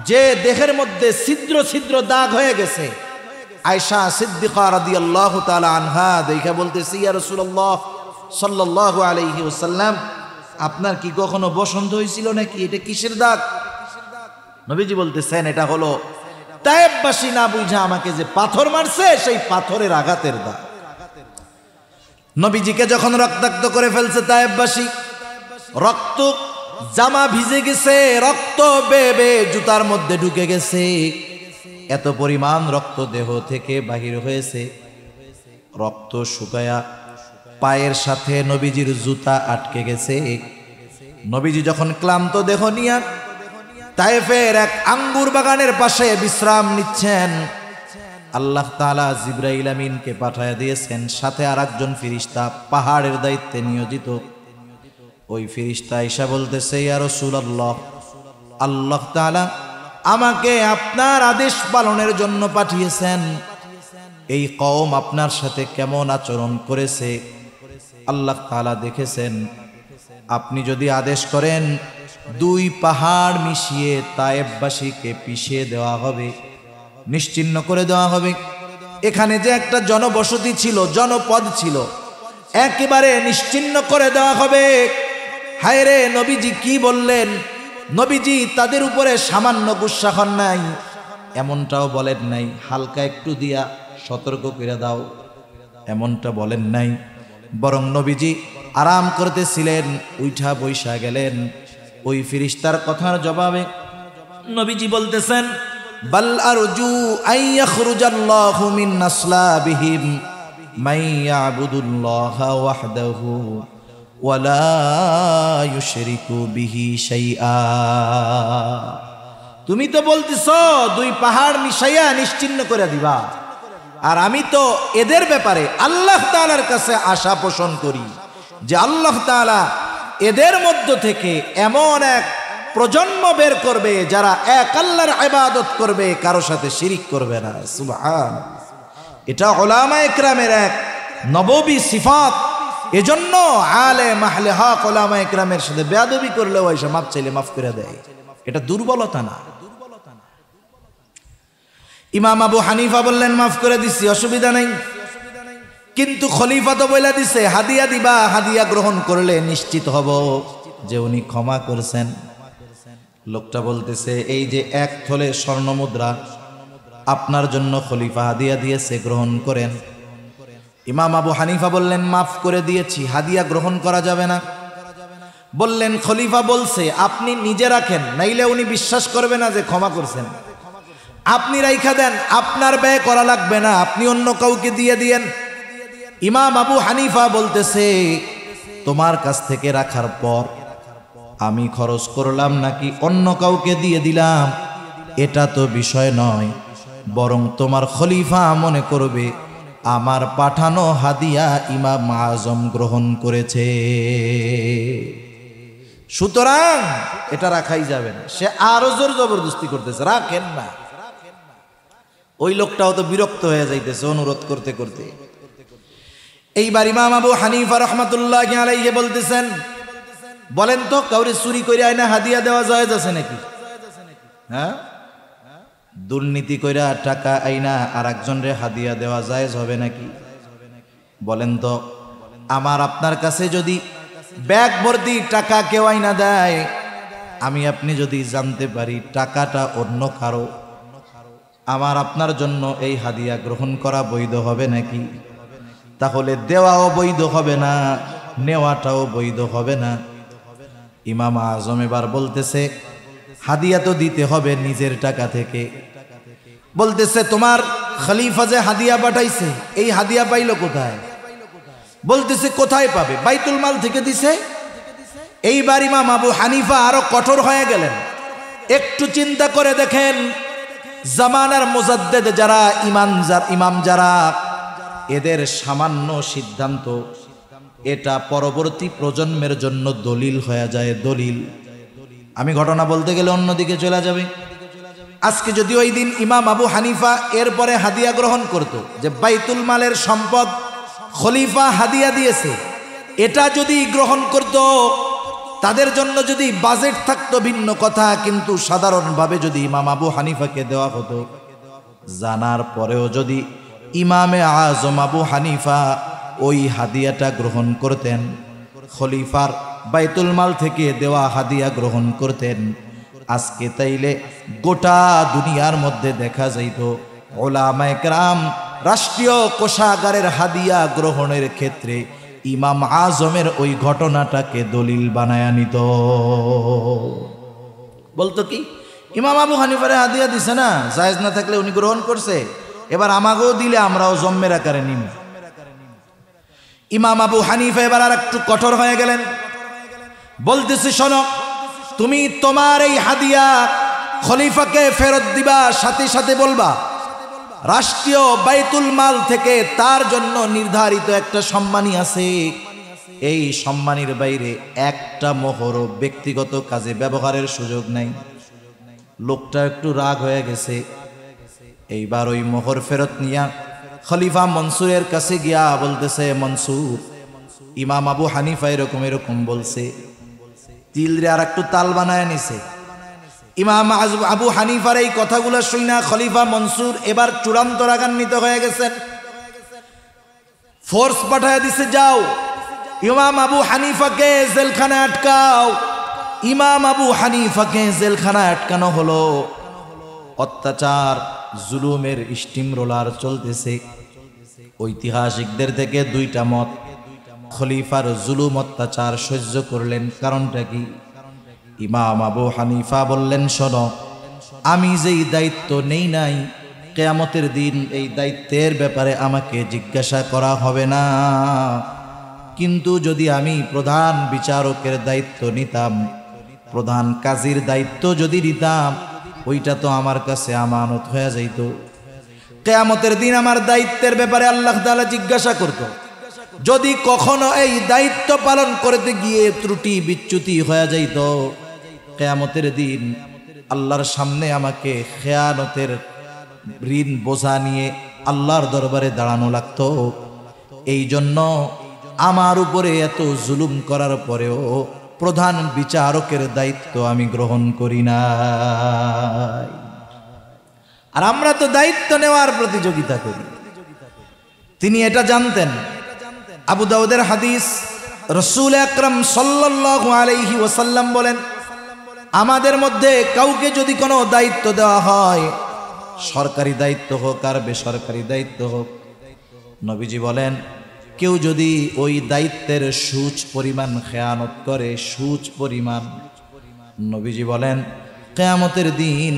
যে দেহের মধ্যে ছিদ্র ছিদ্র দাগ হয়ে গেছে। আয়েশা সিদ্দিকা রাদিয়াল্লাহু তাআলা আনহা দেখে বলতেছে, ইয়া রাসূলুল্লাহ সাল্লাল্লাহু আলাইহি ওয়াসাল্লাম, আপনার কি কখনো বসন্ত হয়েছিল নাকি? এটা কিসের দাগ? নবীজি বলতেছেন, এটা হলো তায়েববাসী না বুঝা আমাকে যে পাথর মারছে, সেই পাথরের আঘাতের দাগ। নবীজিকে যখন রক্তাক্ত করে ফেলছে তায়েববাসী, রক্ত জামা ভিজে গেছে, রক্ত বেয়ে বেয়ে জুতার মধ্যে ঢুকে গেছে, এত পরিমাণ রক্ত দেহ থেকে বাহির হয়েছে। রক্ত শুকায়া পায়ের সাথে নবীজির জুতা আটকে গেছে। নবীজি যখন ক্লান্ত দেহ নিয়ে তায়েফের এক আঙ্গুর বাগানের পাশে বিশ্রাম নিচ্ছেন, আল্লাহ তাআলা জিবরাইল আমিনকে পাঠায় দিয়েছেন, সাথে আরেকজন ফেরেশতা পাহাড়ের দায়িত্বে নিয়োজিত। ওই ফেরেশতা আয়েশা বলতেছে, ইয়া রাসূলুল্লাহ, আল্লাহ তাআলা আমাকে আপনার আদেশ পালনের জন্য পাঠিয়েছেন। এই কওম আপনার সাথে কেমন আচরণ করেছে আল্লাহ তাআলা দেখেছেন। আপনি যদি আদেশ করেন 2 পাহাড় মিশিয়ে তায়েববাসীকে পিষিয়ে দেওয়া হবে, নিশ্চিহ্ন করে দেওয়া হবে। এখানে যে একটা জনবসতি ছিল, জনপদ ছিল, একেবারে নিশ্চিহ্ন করে দেওয়া হবে। হায় রে, নবীজি কি বললেন? নবীজি তাদের উপরে সামান্য গুসা হন নাই, এমনটাও বলেন নাই হালকা একটু দিয়া সতর্ক করে দাও, এমনটা বলেন নাই। বরং নবীজি আরাম করতেছিলেন, উঠা বৈশা গেলেন। ওই ফেরেশতার কথার জবাবে নবীজি বলতেছেন, বাল আরজু আইয়াখরুজাল্লাহু মিন আসলাবিহিম মান ইয়াবুদুল্লাহা ওয়াহদাহু ওয়ালা ইউশরিকু বিহি শাইআ। তুমি তো বলতেছ 2 পাহাড় মিশাইয়া নিশ্চিহ্ন করে দিবা, আর আমি তো এদের ব্যাপারে আল্লাহ তাআলার কাছে আশা পোষণ করি যে আল্লাহ তাআলা এদের মধ্য থেকে এমন এক প্রজন্ম বের করবে যারা এক আল্লাহর ইবাদত করবে, কারো সাথে শিরিক করবে না। সুবহানাল্লাহ। এটা উলামায়ে কেরামের এক নববী সিফাত। এজন্য আলেম আহলে হক উলামায়ে কেরামের সাথে বেয়াদবি করলে ওইসব মাফ চাইলে মাফ করে দেয়, এটা দুর্বলতা না। ইমাম আবু হানিফা বললেন, মাফ করে দিচ্ছি, অসুবিধা নাই। কিন্তু খলিফা তো বলে দিছে হাদিয়া দিবা, হাদিয়া গ্রহণ করলে নিশ্চিত হব যে উনি ক্ষমা করছেন। লোকটা বলতেছে, এই যে 1 থলে স্বর্ণ মুদ্রা আপনার জন্য খলিফা হাদিয়া দিয়েছে, গ্রহণ করেন। ইমাম আবু হানিফা বললেন, মাফ করে দিয়েছি, হাদিয়া গ্রহণ করা যাবে না। বললেন, খলিফা বলছে আপনি নিজে রাখেন, নাইলে উনি বিশ্বাস করবে না যে ক্ষমা করছেন। আপনি রাইখা দেন, আপনার ব্যয় করা লাগবে না, আপনি অন্য কাউকে দিয়ে দিয়েন। ইমাম আবু হানিফা বলতেছে, তোমার কাছ থেকে রাখার পর আমি খরচ করলাম নাকি অন্য কাউকে দিয়ে দিলাম এটা তো বিষয় নয়, বরং তোমার খলিফা মনে করবে আমার পাঠানো হাদিয়া ইমাম আজম গ্রহণ করেছে, সুতরাং এটা রাখাই যাবে না। সে আরো জোর জবরদস্তি করতেছে, রাখেন না। ওই লোকটাও তো বিরক্ত হয়ে যাইতেছে অনুরোধ করতে করতে। এইবার ইমাম আবু হানিফা রাহমাতুল্লাহি আলাইহি বলতেছেন, বলেন তো কাউরে চুরি করে আয়না হাদিয়া দেওয়া জায়েজ আছে নাকি? হ্যাঁ, দুর্নীতি কইরা টাকা আইনা আর একজনরে হাদিয়া দেওয়া জায়েজ হবে নাকি? বলেন তো, আমার আপনার কাছে যদি ব্যাগ ভর্তি টাকা কেউ আইনা দেয়, আমি আপনি যদি জানতে পারি টাকাটা অন্য কারো, আমার আপনার জন্য এই হাদিয়া গ্রহণ করা বৈধ হবে নাকি? তাহলে দেওয়াও বৈধ হবে না, নেওয়াটাও বৈধ হবে না। ইমাম আজম এবার বলতেছে, হাদিয়া তো দিতে হবে নিজের টাকা থেকে। বলতেছে, তোমার খলিফা যে হাদিয়া পাঠাইছে, এই হাদিয়া পাইল কোথায়? বলতেছে, কোথায় পাবে? বাইতুল মাল থেকে দিছে। এইবার ইমাম আবু হানিফা আরো কঠোর হয়ে গেলেন। একটু চিন্তা করে দেখেন, জামানার মুজাদ্দেদ যারা, ইমাম যারা, এদের সামান্য সিদ্ধান্ত এটা পরবর্তী প্রজন্মের জন্য দলিল হয়ে যায়, দলিল। আমি ঘটনা বলতে গেলে অন্যদিকে চলে যাবে। আজকে যদি ওই দিন ইমাম আবু হানিফা এরপরে হাদিয়া গ্রহণ করত, যে বাইতুল মালের সম্পদ খলিফা হাদিয়া দিয়েছে, এটা যদি গ্রহণ করত, তাদের জন্য যদি বাজেট থাকতো ভিন্ন কথা, কিন্তু সাধারণভাবে যদি ইমাম আবু হানিফাকে দেওয়া হতো, জানার পরেও যদি ইমামে আজম আবু হানিফা ওই হাদিয়াটা গ্রহণ করতেন, খলিফার বাইতুল মাল থেকে দেওয়া হাদিয়া গ্রহণ করতেন, আজকে তাইলে গোটা দুনিয়ার মধ্যে দেখা যাইত উলামায়ে কেরাম রাষ্ট্রীয় কোষাগারের হাদিয়া গ্রহণের ক্ষেত্রে ইমাম আজমের ওই ঘটনাটাকে দলিল বানায়া নিত। বলতো কি, ইমাম আবু হানিফারে হাদিয়া দিছে না, জায়েজ না থাকলে উনি গ্রহণ করছে, এবার আমাকেও দিলে আমরাও জম্মের আকারে নিব। ইমাম আবু হানিফা এবার আর একটু কঠোর হয়ে গেলেন। বলতেছে, শোনো, তুমি তোমার এই হাদিয়া খলিফাকে ফেরত দিবা, সাথে সাথে বলবা রাষ্ট্রীয় বাইতুল মাল থেকে তার জন্য নির্ধারিত একটা সম্মানী আছে। এই সম্মানীর বাইরে একটা মোহরও ব্যক্তিগত কাজে ব্যবহারের সুযোগ নাই। লোকটা একটু রাগ হয়ে গেছে। এইবার ওই মোহর ফেরত নিয়া খলিফা মনসুরের কাছে গিয়া বলতেছে, মনসুর, ইমাম আবু হানিফা এরকম এরকম বলছে। তিলরে আর একটু তাল বানায় নিছে। ইমাম আবু হানিফার এই কথাগুলো শুনা খলিফা মনসুর এবার চূড়ান্ত রাগান্বিত হয়ে গেছেন। ফোর্স পাঠায় দিছে, যাও ইমাম আবু হানিফাকে জেলখানায় আটকাও। ইমাম আবু হানিফাকে জেলখানায় আটকানো হলো। অত্যাচার জুলুমের স্টিম রোলার চলতেছে। ঐতিহাসিকদের থেকে দুইটা মত। খলিফার জুলুম অত্যাচার সহ্য করলেন, কারণটা কি? ইমাম আবু হানিফা বললেন, শোনো, আমি যেই দায়িত্ব নেই নাই, কিয়ামতের দিন এই দায়িত্বের ব্যাপারে আমাকে জিজ্ঞাসা করা হবে না। কিন্তু যদি আমি প্রধান বিচারকের দায়িত্ব নিতাম, প্রধান কাজীর দায়িত্ব যদি নিতাম, ওইটা তো আমার কাছে আমানত হয়ে যাইত। কিয়ামতের দিন আমার দায়িত্বের ব্যাপারে আল্লাহ তাআলা জিজ্ঞাসা করত। যদি কখনো এই দায়িত্ব পালন করতে গিয়ে ত্রুটি বিচ্যুতি হয়ে যাইত, কিয়ামতের দিন আল্লাহর সামনে আমাকে খেয়ানতের ঋণ বোঝা নিয়ে আল্লাহর দরবারে দাঁড়ানো লাগতো। এই জন্য আমার উপরে এত জুলুম করার পরেও প্রধান বিচারকের দায়িত্ব আমি গ্রহণ করি না। আর আমরা তো দায়িত্ব নেওয়ার প্রতিযোগিতা করি। তিনি এটা জানতেন। আবু দাউদের হাদিস, রাসূল আকরাম সাল্লাল্লাহু আলাইহি ওয়াসাল্লাম বলেন, আমাদের মধ্যে কাউকে যদি কোনো দায়িত্ব দেওয়া হয়, সরকারি দায়িত্ব হোক আর বেসরকারি দায়িত্ব হোক, নবীজি বলেন, কেউ যদি ওই দায়িত্বের সুচ পরিমাণ খেয়ানত করে, সুচ পরিমাণ, নবীজি বলেন কিয়ামতের দিন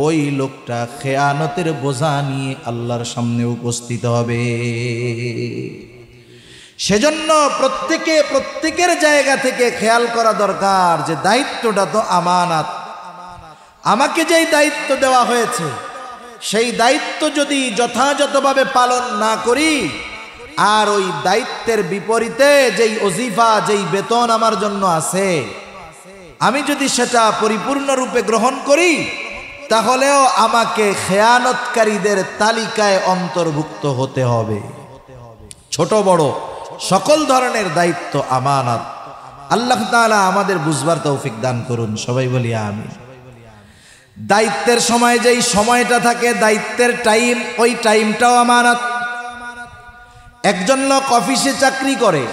ওই লোকটা খেয়ানতের বোঝা নিয়ে আল্লাহর সামনে উপস্থিত হবে। সেজন্য প্রত্যেকের জায়গা থেকে খেয়াল করা দরকার যে দায়িত্বটা তো আমানত। আমাকে যেই দায়িত্ব দেওয়া হয়েছে, সেই দায়িত্ব যদি যথাযথভাবে পালন না করি, আর ওই দায়িত্বের বিপরীতে যেই ওজিফা, যেই বেতন আমার জন্য আছে, আমি যদি সেটা পরিপূর্ণরূপে গ্রহণ করি, তাহলেও আমাকে খেয়ানতকারীদের তালিকায় অন্তর্ভুক্ত হতে হবে। ছোট বড় সকল ধরনের দায়িত্ব আমানত। আল্লাহ তাআলা আমাদের বুঝবার তৌফিক দান করুন, সবাই বলি আমিন। দায়িত্বের সময় যেই সময়টা থাকে, দায়িত্বের টাইম, ওই টাইমটাও আমানত। একজন লোক অফিসে চাকরি করে,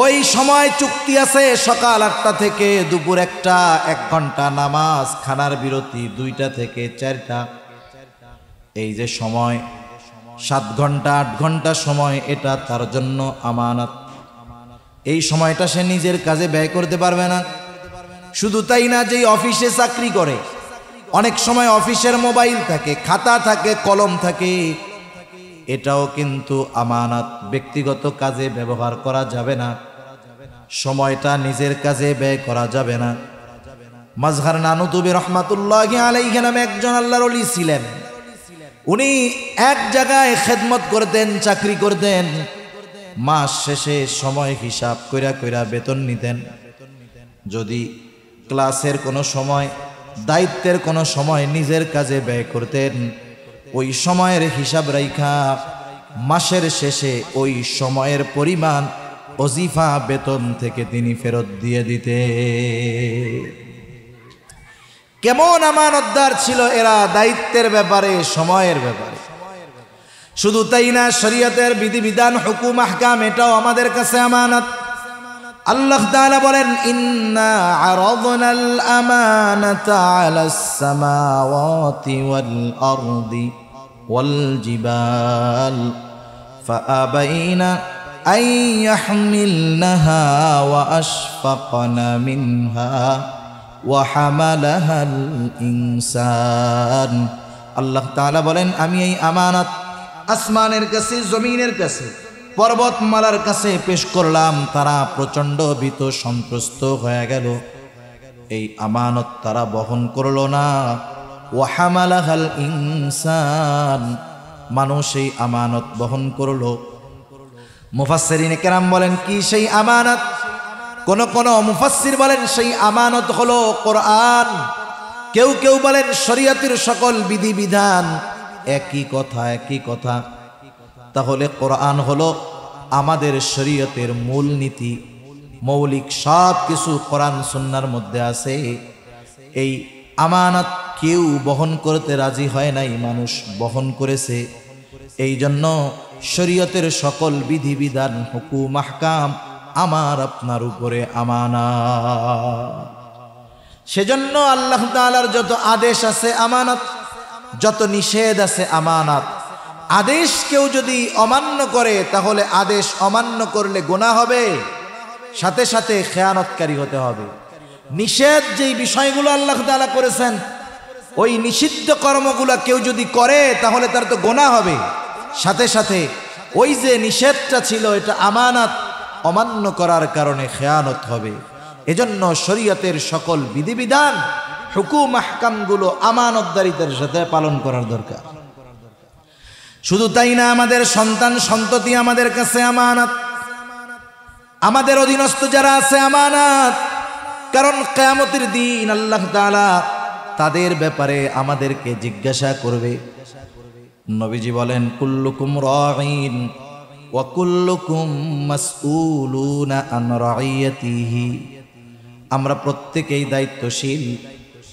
ওই সময় চুক্তি আছে সকাল 8টা থেকে দুপুর 1টা, 1 ঘন্টা নামাজ, খানার বিরতি 2টা থেকে 4টা। এই যে সময় 7 ঘন্টা 8 ঘন্টা সময়, এটা তার জন্য আমানত। এই সময়টা সে নিজের কাজে ব্যয় করতে পারবে না। শুধু তাই না, যেই অফিসে চাকরি করে, অনেক সময় অফিসের মোবাইল থাকে, খাতা থাকে, কলম থাকে, এটাও কিন্তু আমানত। ব্যক্তিগত কাজে ব্যবহার করা যাবে না, সময়টা নিজের কাজে ব্যয় করা যাবে না। মাজহার নানুতুবি রহমাতুল্লাহি আলাইহি নামে একজন আল্লাহর ওলি ছিলেন। উনি এক জায়গায় খেদমত করতেন, চাকরি করতেন। মাস শেষে সময় হিসাব কইরা কইরা বেতন নিতেন। যদি ক্লাসের কোনো সময়, দায়িত্বের কোনো সময় নিজের কাজে ব্যয় করতেন, ওই সময়ের হিসাব রাইখা মাসের শেষে ওই সময়ের পরিমাণ ওজিফা বেতন থেকে তিনি ফেরত দিয়ে দিতে। কেমন আমানতদার ছিল এরা দায়িত্বের ব্যাপারে, সময়ের ব্যাপারে। শুধু তাই না, শরীয়তের বিধিবিধান, হুকুম, আহকাম, এটাও আমাদের কাছে আমানত। আল্লাহ তাআলা বলেন, ইন্না আরাদনাল আমানাতা আলাস সামাওয়াতি ওয়াল আরদি ওয়াল জিবাল ফাআবাইনা আন ইয়াহমিলনাহা ওয়া আশফাকনা মিনহা ওয়া হামালাহাল ইনসান। আল্লাহ তাআলা বলেন, আমি এই আমানত আসমানের কাছে, জমিনের কাছে, পর্বতমালার কাছে পেশ করলাম। তারা প্রচণ্ড ভীত সন্ত্রস্ত হয়ে গেল। এই আমানত তারা বহন করলো না। ওয়া হামালাহাল ইনসান, মানুষ এই আমানত বহন করলো। মুফাসসিরিনে কেরাম বলেন কি সেই আমানত? কোন মুফাসসির বলেন সেই আমানত হলো কোরআন, কেউ কেউ বলেন শরীয়তের সকল বিধিবিধান। একই কথা। তাহলে কোরআন হলো আমাদের শরীয়তের মূল নীতি, মৌলিক সব কিছু কোরআন সুন্নাহর মধ্যে আছে। এই আমানত কেউ বহন করতে রাজি হয় নাই, মানুষ বহন করেছে। এই জন্য শরীয়তের সকল বিধিবিধান, হুকুম আহকাম আমার আপনার উপরে আমানত। সেজন্য আল্লাহ তাআলার যত আদেশ আছে আমানত, যত নিষেধ আছে আমানত। আদেশ কেউ যদি অমান্য করে তাহলে আদেশ অমান্য করলে গুনাহ হবে, সাথে সাথে খেয়ানতকারী হতে হবে। নিষেধ যেই বিষয়গুলো আল্লাহ তাআলা করেছেন, ওই নিষিদ্ধ কর্মগুলো কেউ যদি করে তাহলে তার তো গুনাহ হবে, সাথে সাথে ওই যে নিষেধটা ছিল এটা আমানত, অমান্য করার কারণে খেয়ানত হবে। এজন্য শরীয়তের সকল বিধিবিধান, হুকুম আহকামগুলো আমানতদারিতার সাথে পালন করার দরকার। শুধু তাই না, আমাদের সন্তান সন্ততি আমাদের কাছে আমানত, আমাদের অধীনস্থ যারা আছে আমানত। কারণ কিয়ামতের দিন আল্লাহ তাআলা তাদের ব্যাপারে আমাদেরকে জিজ্ঞাসা করবে। নবীজি বলেন কুল্লুকুম রাঈন ওয়া কুল্লুকুম মাসউলুনা আন রাইয়াতিহি। আমরা প্রত্যেকেই দায়িত্বশীল,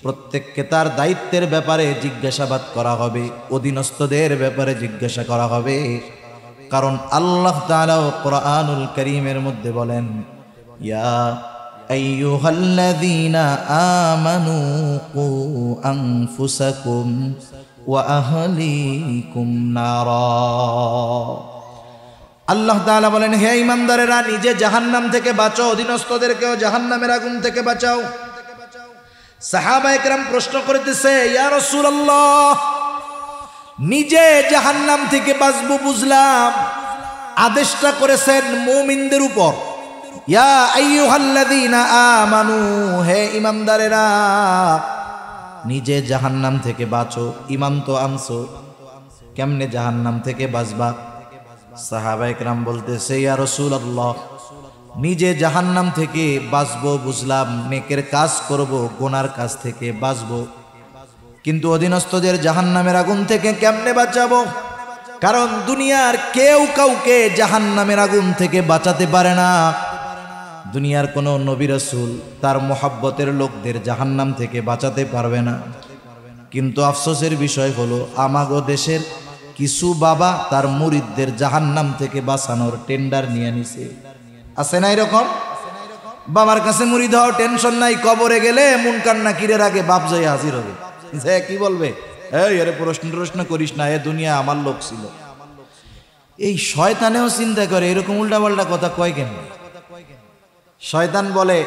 প্রত্যেককে তার দায়িত্বের ব্যাপারে জিজ্ঞাসাবাদ করা হবে, অধীনস্থদের ব্যাপারে জিজ্ঞাসা করা হবে। কারণ আল্লাহ তাআলা কোরআনুল কারীমের মধ্যে বলেন, ইয়া আইয়ুহাল্লাযীনা আমানু কু আনফুসাকুম ওয়া আহলিকুম নারা। আল্লাহ তাআলা বলেন, হে ঈমানদারেরা, নিজে জাহান্নাম থেকে বাঁচো, অধীনস্থদেরকেও জাহান্নামের আগুন থেকে বাঁচাও। সাহাবায়ে কেরাম প্রশ্ন করতেছে, ইয়া রাসূলুল্লাহ, নিজে জাহান্নাম থেকে বাঁচবো বুঝলাম, আদেশটা করেছেন মুমিনদের উপর। ইয়া আইয়ুহাল্লাযীনা আমানু, হে ঈমানদারেরা, নিজে জাহান্নাম থেকে বাঁচো। ঈমান তো আনছো, কেমনে জাহান্নাম থেকে বাঁচবা? সাহাবায়ে কেরাম বলতেছে, ইয়া রাসূলুল্লাহ, নিজে জাহান্নাম থেকে বাঁচবো বুঝলাম, নেকের কাজ করব, গুনার কাজ থেকে বাঁচবো, কিন্তু অধীনস্থদের জাহান্নামের আগুন থেকে কেমনে বাঁচাবো? কারণ দুনিয়ার কেউ কাউকে জাহান্নামের আগুন থেকে বাঁচাতে পারে না। দুনিয়ার কোনো নবী রাসূল তার মোহাব্বতের লোকদের জাহান্নাম থেকে বাঁচাতে পারবে না। কিন্তু আফসোসের বিষয় হলো, আমাগো দেশের কিছু বাবা তার মুরিদদের জাহান্নাম থেকে বাঁচানোর টেন্ডার নিয়ে নিছে। আছে না এরকম? বাবার কাছে মুরিদ হও, টেনশন নাই, কবরে গেলে মুনকার নাকিরের আগে বাপ যাই হাজির হবে। যে কি বলবে, এই আরে প্রশ্ন করিস না, এ দুনিয়া আমার লোক ছিল। এই শয়তানেও চিন্তা করে, এরকম উল্টাপাল্টা কথা কয় কেন? শয়তান বলে,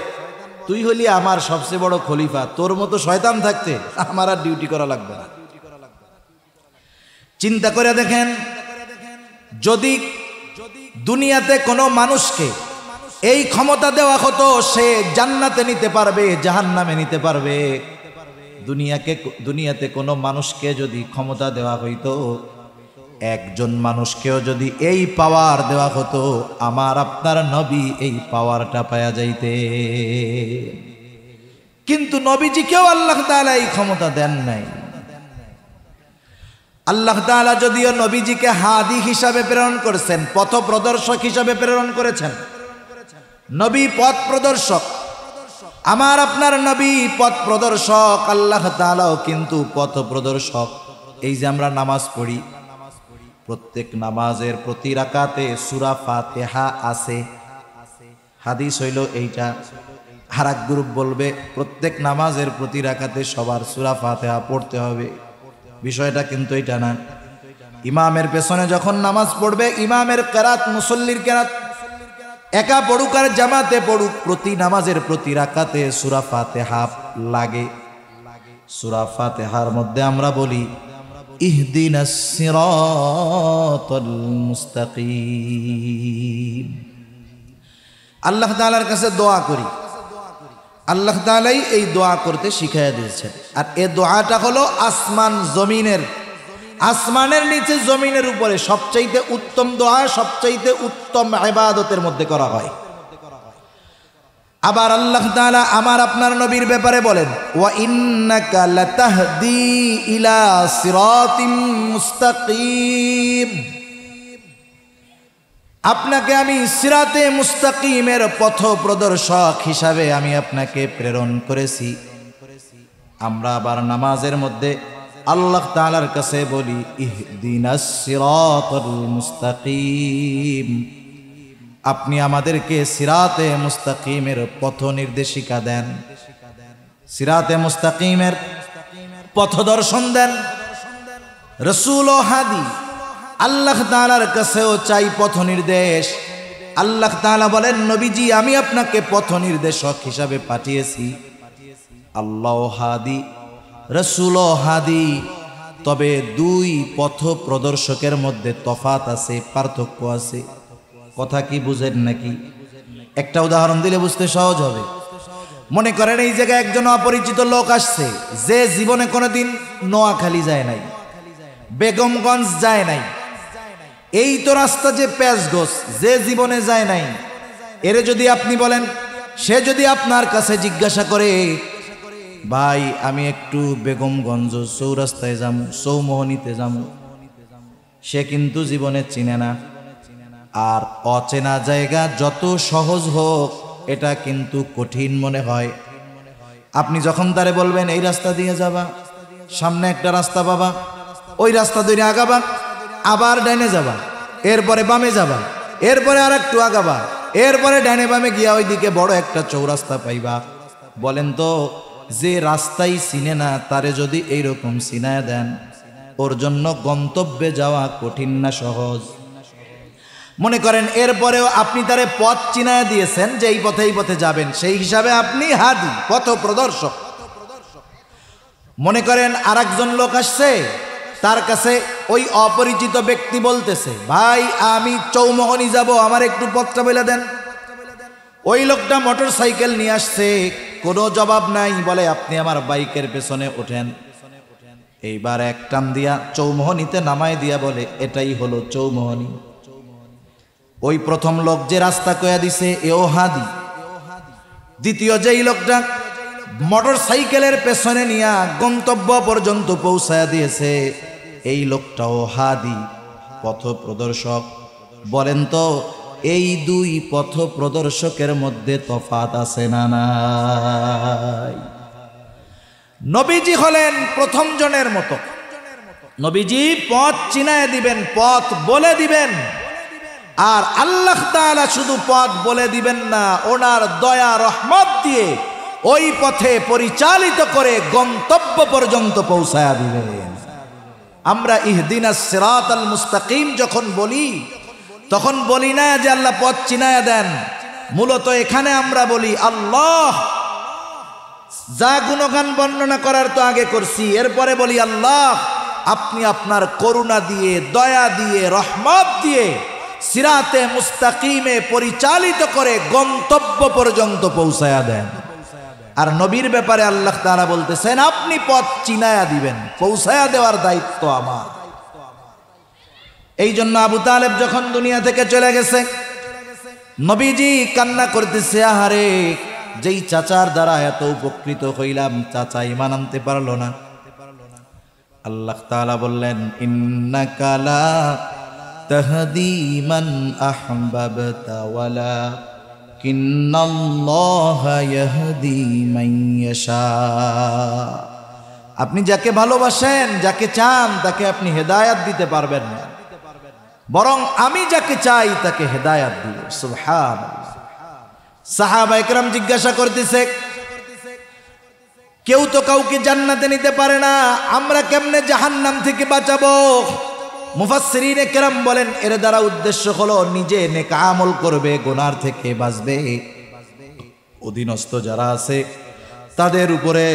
তুই হলি আমার সবচেয়ে বড় খলিফা, তোর মতো শয়তান থাকতে আমার আর ডিউটি করা লাগবে না। চিন্তা করে দেখেন, যদি দুনিয়াতে কোনো মানুষকে এই ক্ষমতা দেওয়া হতো, সে জান্নাতে নিতে পারবে, জাহান্নামে নিতে পারবে। দুনিয়াতে কোনো মানুষকে যদি ক্ষমতা দেওয়া হইতো, একজন মানুষকেও যদি এই পাওয়ার দেওয়া হতো, আমার আপনার নবী এই পাওয়ারটা পাওয়া যাইতে। কিন্তু নবীজিকেও আল্লাহ তাআলা এই ক্ষমতা দেন নাই। আল্লাহ তাআলা যদিও নবীজিকে হাদি হিসাবে প্রেরণ করেছেন, পথ প্রদর্শক হিসাবে প্রেরণ করেছেন, নবী পথ প্রদর্শক, আমার আপনার নবী পথ প্রদর্শক, আল্লাহ তাআলাও কিন্তু পথ প্রদর্শক। এই যে আমরা নামাজ পড়ি, প্রত্যেক নামাজের প্রতি রাকাতে সূরা ফাতিহা আছে। হাদিস হইল এইটা। আর এক গ্রুপ বলবে প্রত্যেক নামাজের প্রতি রাকাতে সবার সূরা ফাতিহা পড়তে হবে। বিষয়টা কিন্তু এটা না। ইমামের পেছনে যখন নামাজ পড়বে, ইমামের কেরাত, মুসল্লির কেরাত, একা পড়ুক আর জামাতে পড়ুক, প্রতি নামাজের প্রতি রাকাতে সূরা ফাতিহা লাগে। সূরা ফাতিহার মধ্যে আমরা বলি, ইহদিনাস সিরাতাল মুস্তাকিম। আল্লাহ তাআলার কাছে দোয়া করি, আল্লাহ তাআলাই এই দোয়া করতে শিখাইয়া দিয়েছেন। আর এই দোয়াটা হলো আসমানের নিচে জমিনের উপরে সবচাইতে উত্তম দোয়া, সবচাইতে উত্তম ইবাদতের মধ্যে করা হয়। আবার আল্লাহ তাআলা আমার আপনার নবীর ব্যাপারে বলেন, ওয়া ইন্নাকা লাতাহদি ইলা সিরাতিম মুস্তাকিম, আপনাকে আমি সিরাতে মুস্তাকিমের পথ প্রদর্শক হিসাবে আমি আপনাকে প্রেরণ করেছি। আমরা আবার নামাজের মধ্যে আল্লাহ তাআলার কাছে বলি, ইহদিনাস সিরাতাল মুস্তাকিম, আপনি আমাদেরকে সিরাতে মুস্তাকিমের পথ নির্দেশিকা দেন, সিরাতে মুস্তাকিমের পথ দর্শন দেন। রাসূল ও হাদি আল্লাহ তাআলার কাছেও চাই পথ নির্দেশ। আল্লাহ তাআলা বলেন, নবীজি আমি আপনাকে পথ নির্দেশক হিসাবে পাঠিয়েছি। আল্লাহ হাদি, রাসূল ও হাদি, তবে দুই পথ প্রদর্শকের মধ্যে তফাত আছে, পার্থক্য আছে। কথা কি বুঝেন নাকি? একটা উদাহরণ দিলে বুঝতে সহজ হবে। মনে করেন এই জায়গায় একজন অপরিচিত লোক আসছে, যে জীবনে কোনোদিন নোয়াখালী যায় নাই, বেগমগঞ্জ যায় নাই, এই তো রাস্তা যে পেঁচগোছ, যে জীবনে যায় নাই, এরে যদি আপনি বলেন, সে যদি আপনার কাছে জিজ্ঞাসা করে, ভাই আমি একটু বেগমগঞ্জ চৌরাস্তায় যাম, চৌমোহনীতে যাম, সে কিন্তু জীবনে চিনে না। আর অচেনা জায়গা যত সহজ হোক, এটা কিন্তু কঠিন মনে হয়। আপনি যখন তারে বলবেন এই রাস্তা দিয়ে যাবা, সামনে একটা রাস্তা পাবা, ওই রাস্তা ধরে আগাবা, আবার ডাইনে যাবা, এরপরে বামে যাবা, এরপরে আর একটু আগাবা, এরপরে ডাইনে বামে গিয়া ওইদিকে বড় একটা চৌরাস্তা পাইবা। বলেন তো, যে রাস্তাই চিনে না তারে যদি এইরকম চিনায় দেন, ওর জন্য গন্তব্যে যাওয়া কঠিন না সহজ? মনে করেন এরপরেও আপনি তারে পথ চিনায় দিয়েছেন যে এই পথে যাবেন, সেই হিসাবে আপনি হাদি, পথ প্রদর্শক। মনে করেন আরেকজন লোক আসছে, তার কাছে ওই অপরিচিত ব্যক্তি বলতেছে, ভাই আমি চৌমোহনী যাব, আমার একটু পথটা বলে দেন। ওই লোকটা মোটর সাইকেল নিয়ে আসছে, কোনো জবাব নাই, বলে আপনি আমার বাইকের পেছনে ওঠেন। এইবার এক টান দিয়া চৌমোহনীতে নামায় দিয়া বলে, এটাই হলো চৌমোহনী। ওই প্রথম লোক যে রাস্তা কয়া দিছে, এও হাদি। দ্বিতীয় যেই লোকটা মোটর সাইকেলের পেছনে নিয়া গন্তব্য পর্যন্ত পৌঁছায়া দিয়েছে, এই লোকটাও হাদি, পথ প্রদর্শক। বলেন তো, এই দুই পথ প্রদর্শকের মধ্যে তফাত আছে না নাই? নবীজি হলেন প্রথম জনের মতো। নবীজি পথ চিনায় দিবেন, পথ বলে দিবেন। আর আল্লাহ তাআলা শুধু পথ বলে দিবেন না, ওনার দয়া রহমত দিয়ে ওই পথে পরিচালিত করে গন্তব্য পর্যন্ত পৌঁছায়া দিবেন। আমরা ইহদিনাস সিরাতাল মুস্তাকিম যখন বলি, তখন বলি না যে আল্লাহ পথ চিনায়া দেন। মূলত এখানে আমরা বলি, আল্লাহ যা গুণগান বর্ণনা করার তো আগে করছি, এরপরে বলি আল্লাহ আপনি আপনার করুণা দিয়ে, দয়া দিয়ে, রহমত দিয়ে সিরাতে মুস্তাকিমে পরিচালিত করে গন্তব্য পর্যন্ত পৌঁছায়া দেন। আর নবীর ব্যাপারে আল্লাহ তাআলা বলতেছেন, আপনি পথ চিনায়া দিবেন, পৌঁছায়া দেওয়ার দায়িত্ব আমার। এই জন্য আবু তালেব যখন দুনিয়া থেকে চলে গেছে, নবীজি কান্না করতেছে, আহারে যেই চাচার দ্বারা এত উপকৃত হইলাম, চাচা ঈমান আনতে পারলো না। আল্লাহ তাআলা বললেন, ইন্নাকা লা তাহদি মান আহবাবতা ওয়ালাকিন্নাল্লাহা ইয়াহদি মান ইয়াশা। আপনি যাকে ভালোবাসেন, যাকে চান, তাকে আপনি হেদায়েত দিতে পারবেন না, বরং আমি যাকে চাই তাকে হেদায়েত দিব। সুবহানাল্লাহ। সাহাবায়ে কেরাম জিজ্ঞাসা করতেছে, কেউ তো কাউকে জান্নাতে নিতে পারে না, আমরা কেমনে জাহান্নাম থেকে বাঁচাবো? মুফাসসিরিনে কেরাম বলেন, এর দ্বারা উদ্দেশ্য হলো নিজে নেক আমল করবে, গুনার থেকে বাঁচবে, অধীনস্থ যারা আছে তাদের উপরে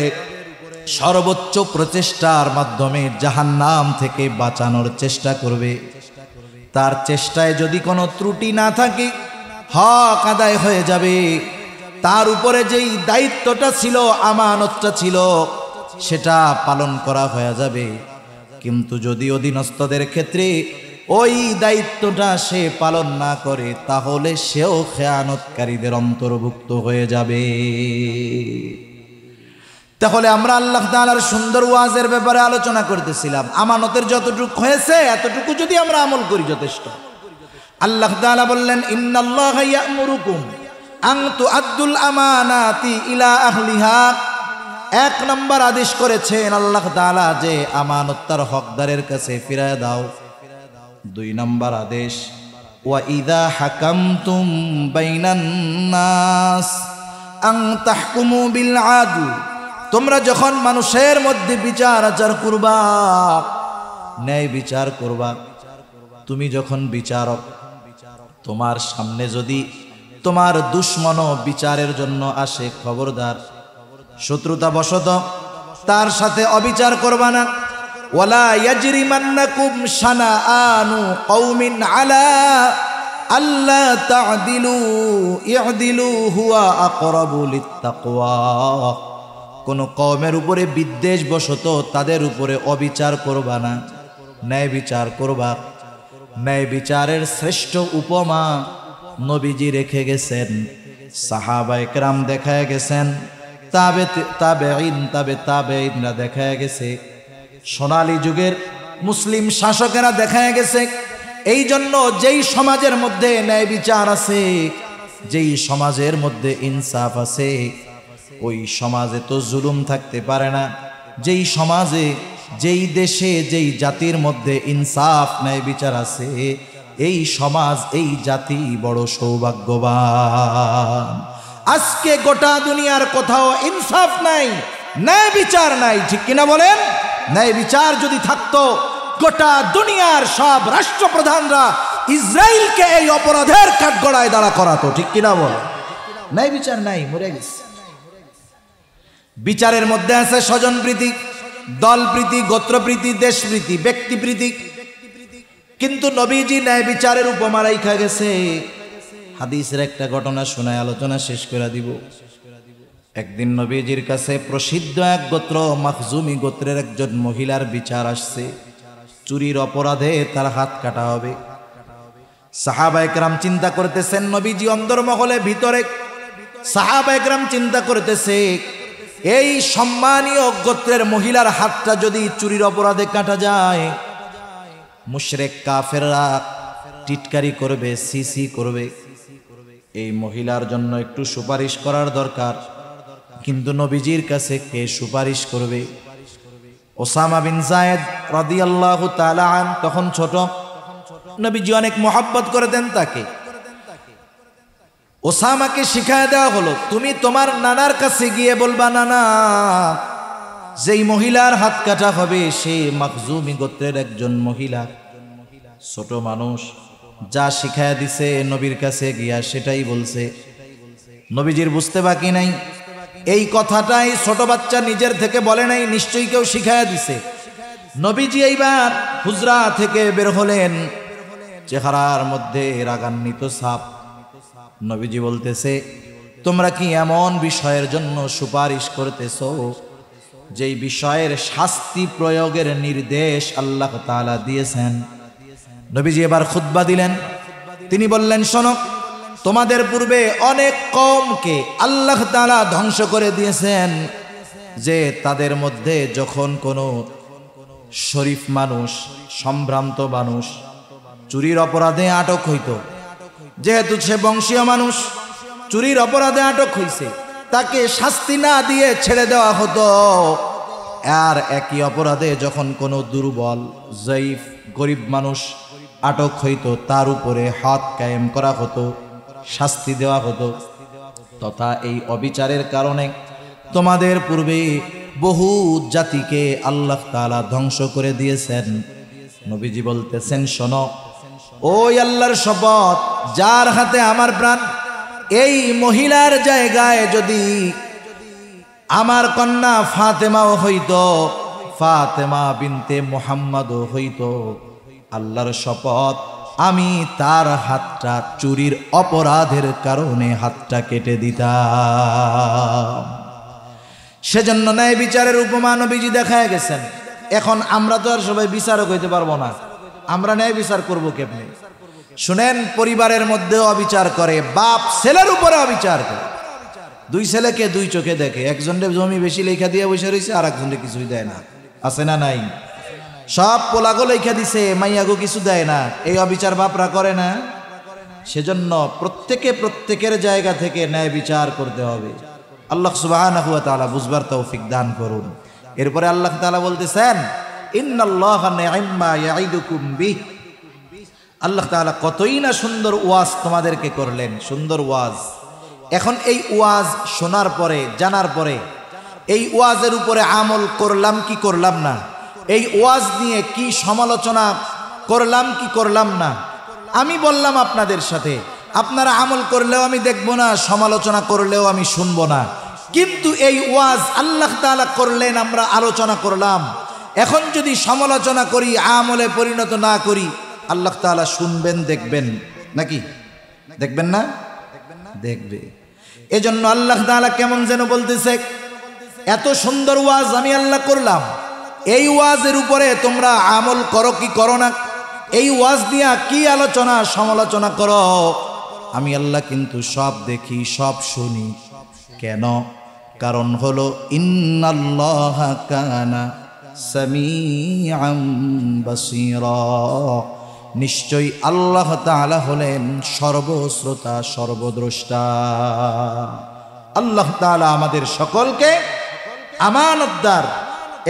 সর্বোচ্চ প্রচেষ্টার মাধ্যমে জাহান্নাম থেকে বাঁচানোর চেষ্টা করবে। তার চেষ্টায় যদি কোনো ত্রুটি না থাকে, হক আদায় হয়ে যাবে। তার উপরে যেই দায়িত্বটা ছিল, আমানতটা ছিল, সেটা পালন করা হয়ে যাবে। কিন্তু যদি অধীনস্থদের ক্ষেত্রে ওই দায়িত্বটা সে পালন না করে, তাহলে সেও খেয়ানতকারীদের অন্তর্ভুক্ত হয়ে যাবে। তাহলে আমরা আল্লাহ তাআলার সুন্দর ওয়াজের ব্যাপারে আলোচনা করতেছিলাম। আমানতের যতটুকু হয়েছে এতটুকু যদি আমরা আমল করি যথেষ্ট। আল্লাহ তাআলা বললেন, ইন্নাল্লাহা ইয়া'মুরুকুম আন তুআদ্দুল আমানাতি ইলা আহলিহা। এক নম্বর আদেশ করেছেন আল্লাহ তাআলা যে আমানত তার হকদারের কাছে ফিরায় দাও। দুই নম্বর আদেশ, ওয়া ইযা হাকামতুম বাইনান নাস আন তাহকুমু বিল আদল। তোমরা যখন মানুষের মধ্যে বিচার আচার করবা, ন্যায় বিচার করবা, তুমি যখন বিচারক, তোমার সামনে যদি তোমার দুশ্মন বিচারের জন্য আসে, খবরদার শত্রুতা বশত তার সাথে অবিচার করবা না। ওয়ালা ইয়াজরিমান্নাকুম শানাআনু কওমিন আলা আল্লা তা'দিলু ই'দিলু হুয়া আকরাবু লিত্তাকওয়া। কোন কওমের উপরে বিদ্বেষ বশত তাদের উপরে অবিচার করবা না, ন্যায় বিচার করবা। ন্যায় বিচারের শ্রেষ্ঠ উপমা নবীজি রেখে গেছেন, সাহাবায়ে কেরাম দেখায় গেছেন, তাবেঈনরা দেখায় গেছে, সোনালী যুগের মুসলিম শাসকেরা দেখায় গেছে। এই জন্য যেই সমাজের মধ্যে ন্যায় বিচার আছে, যেই সমাজের মধ্যে ইনসাফ আছে, ওই সমাজে তো জুলুম থাকতে পারে না। যেই সমাজে, যেই দেশে, যেই জাতির মধ্যে ইনসাফ ন্যায় বিচার আছে, এই সমাজ, এই জাতি বড় সৌভাগ্যবান। আজকে গোটা দুনিয়ার কোথাও ইনসাফ নাই, ন্যায় বিচার নাই, ঠিক কিনা বলেন? ন্যায় বিচার যদি থাকতো, গোটা দুনিয়ার সব রাষ্ট্রপ্রধানরা ইসরায়েলকে এই অপরাধের কাঠগড়ায় দাঁড়া করাতো, ঠিক কিনা বলেন? ন্যায় বিচার নাই, মরে গেছে। বিচারের মধ্যে আছে স্বজনপ্রীতি, দলপ্রীতি, গোত্রপ্রীতি, দেশপ্রীতি, ব্যক্তিপ্রীতি। কিন্তু নবীজি ন্যায় বিচারের উপমা রাইখা গেছে। হাদিসের একটা ঘটনা শোনায় আলোচনা শেষ করে দিব। একদিন নবীজির কাছে প্রসিদ্ধ এক গোত্র, মাখজুমি গোত্রের একজন মহিলার বিচার আসছে। চুরির অপরাধে তার হাত কাটা হবে। সাহাবায়ে কেরাম চিন্তা করতেছেন, নবীজি অন্দরমহলে ভিতরে, সাহাবায়ে কেরাম চিন্তা করতেছে, এই সম্মানীয় গোত্রের মহিলার হাতটা যদি চুরির অপরাধে কাটা যায়, মুশরিক কাফেররা টিটকারি করবে, সিসি করবে। এই মহিলার জন্য একটু সুপারিশ করার দরকার। কিন্তু নবীজির কাছে কে সুপারিশ করবে? ওসামা বিন যায়েদ রাদিয়াল্লাহু তাআলা আন তখন ছোট, নবীজি অনেক মহব্বত করতেন তাকে। ওসামাকে শিখায় দেওয়া হলো, তুমি তোমার নানার কাছে গিয়ে বলবা, নানা, যেই মহিলার হাত কাটা হবে সে মাখজুমি গোত্রের একজন মহিলা, ছোট মানুষ। যা শিখায় দিছে নবীর কাছে গিয়া সেটাই বলছে। নবীজির বুঝতে বাকি নাই, এই কথাটাই ছোট বাচ্চা নিজের থেকে বলে নাই, নিশ্চয়ই কেউ শিখায় দিছে। নবীজি এইবার হুজরা থেকে বের হলেন, চেহারার মধ্যে রাগান্বিত ছাপ। নবীজি বলতেছে, তোমরা কি এমন বিষয়ের জন্য সুপারিশ করতেছো যেই বিষয়ের শাস্তি প্রয়োগের নির্দেশ আল্লাহ তাআলা দিয়েছেন? নবীজি এবার খুতবা দিলেন। তিনি বললেন, শোনো, তোমাদের পূর্বে অনেক কওমকে আল্লাহ তাআলা ধ্বংস করে দিয়েছেন, যে তাদের মধ্যে যখন কোনো শরীফ মানুষ, সম্ভ্রান্ত মানুষ চুরির অপরাধে আটক হইত, যেহেতু সে বংশীয় মানুষ, চুরির অপরাধে আটক হইছে, তাকে শাস্তি না দিয়ে ছেড়ে দেওয়া হতো। আর একই অপরাধে যখন কোনো দুর্বল, জয়ীফ, গরিব মানুষ আটক হইত, তার উপরে হাত কায়েম করা হতো, শাস্তি দেওয়া হতো। তথা এই অবিচারের কারণে তোমাদের পূর্বে বহু জাতিকে আল্লাহ তাআলা ধ্বংস করে দিয়েছেন। নবীজি বলতেছেন, শোনো, ওই আল্লাহর শপথ, যার হাতে আমার প্রাণ, এই মহিলার জায়গায় যদি আমার কন্যা ফাতেমাও হইত, ফাতেমা বিনতে মুহাম্মদও হইত, আল্লাহর শপথ, আমি তার হাতটা চুরির অপরাধের কারণে হাতটা কেটে দিতাম। সেজন্য ন্যায় বিচারের উপমা নবীজি দেখায় গেছেন। এখন আমরা তো আর সবাই বিচারক হইতে পারবো না, আমরা ন্যায় বিচার করবো কেমনে? শুনেন, পরিবারের মধ্যে অবিচার করে, বাপ ছেলের উপরে অবিচার করে। দুই ছেলেকে দুই চোখে দেখে, একজনের জমি বেশি লেখা দিয়ে বসে রয়েছে, আর একজনের কিছুই দেয় না, আছে না নাই? সব পোলাগো লেখা দিছে, মাইয়াগো কিছু দেয় না, এই অবিচার বাপরা করে না? সেজন্য প্রত্যেকের জায়গা থেকে ন্যায় বিচার করতে হবে। আল্লাহ সুবহানাহু ওয়া তাআলা বুঝবার তৌফিক দান করুন। এরপরে আল্লাহ তাআলা বলতেছেন, ইন্নাল্লাহা নি'ম্মা ইয়াইদুকুম বিহ। আল্লাহ তাআলা কতই না সুন্দর ওয়াজ তোমাদেরকে করলেন, সুন্দর ওয়াজ। এখন এই ওয়াজ শোনার পরে, জানার পরে, এই ওয়াজের উপরে আমল করলাম কি করলাম না, এই ওয়াজ নিয়ে কি সমালোচনা করলাম কি করলাম না, আমি বললাম আপনাদের সাথে, আপনারা আমল করলেও আমি দেখব না, সমালোচনা করলেও আমি শুনবো না। কিন্তু এই ওয়াজ আল্লাহ তাআলা করলেন, আমরা আলোচনা করলাম। এখন যদি সমালোচনা করি, আমলে পরিণত না করি, আল্লাহ তাআলা শুনবেন, দেখবেন নাকি? দেখবেন না? দেখবে। এজন্য আল্লাহ তাআলা কেমন যেন বলতেছে, এত সুন্দর ওয়াজ আমি আল্লাহ করলাম, এই ওয়াজের উপরে তোমরা আমল করো কি করো না, এই ওয়াজ দিয়া কি আলোচনা সমালোচনা করো, আমি আল্লাহ কিন্তু সব দেখি, সব শুনি। কেন? কারণ হলো ইন্নাল্লাহা কানা সামিআম বাসীরা, নিশ্চয়ই আল্লাহ তাআলা হলেন সর্বশ্রোতা সর্বদ্রষ্টা। আল্লাহ তাআলা আমাদের সকলকে আমানতদার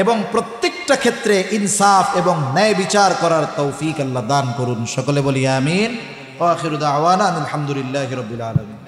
এবং প্রত্যেকটা ক্ষেত্রে ইনসাফ এবং ন্যায় বিচার করার তৌফিক আল্লাহ দান করুন। সকলে বলি আমিন। ওয়া আখিরু দাওয়ানা আলহামদুলিল্লাহি রাব্বিল আলামিন।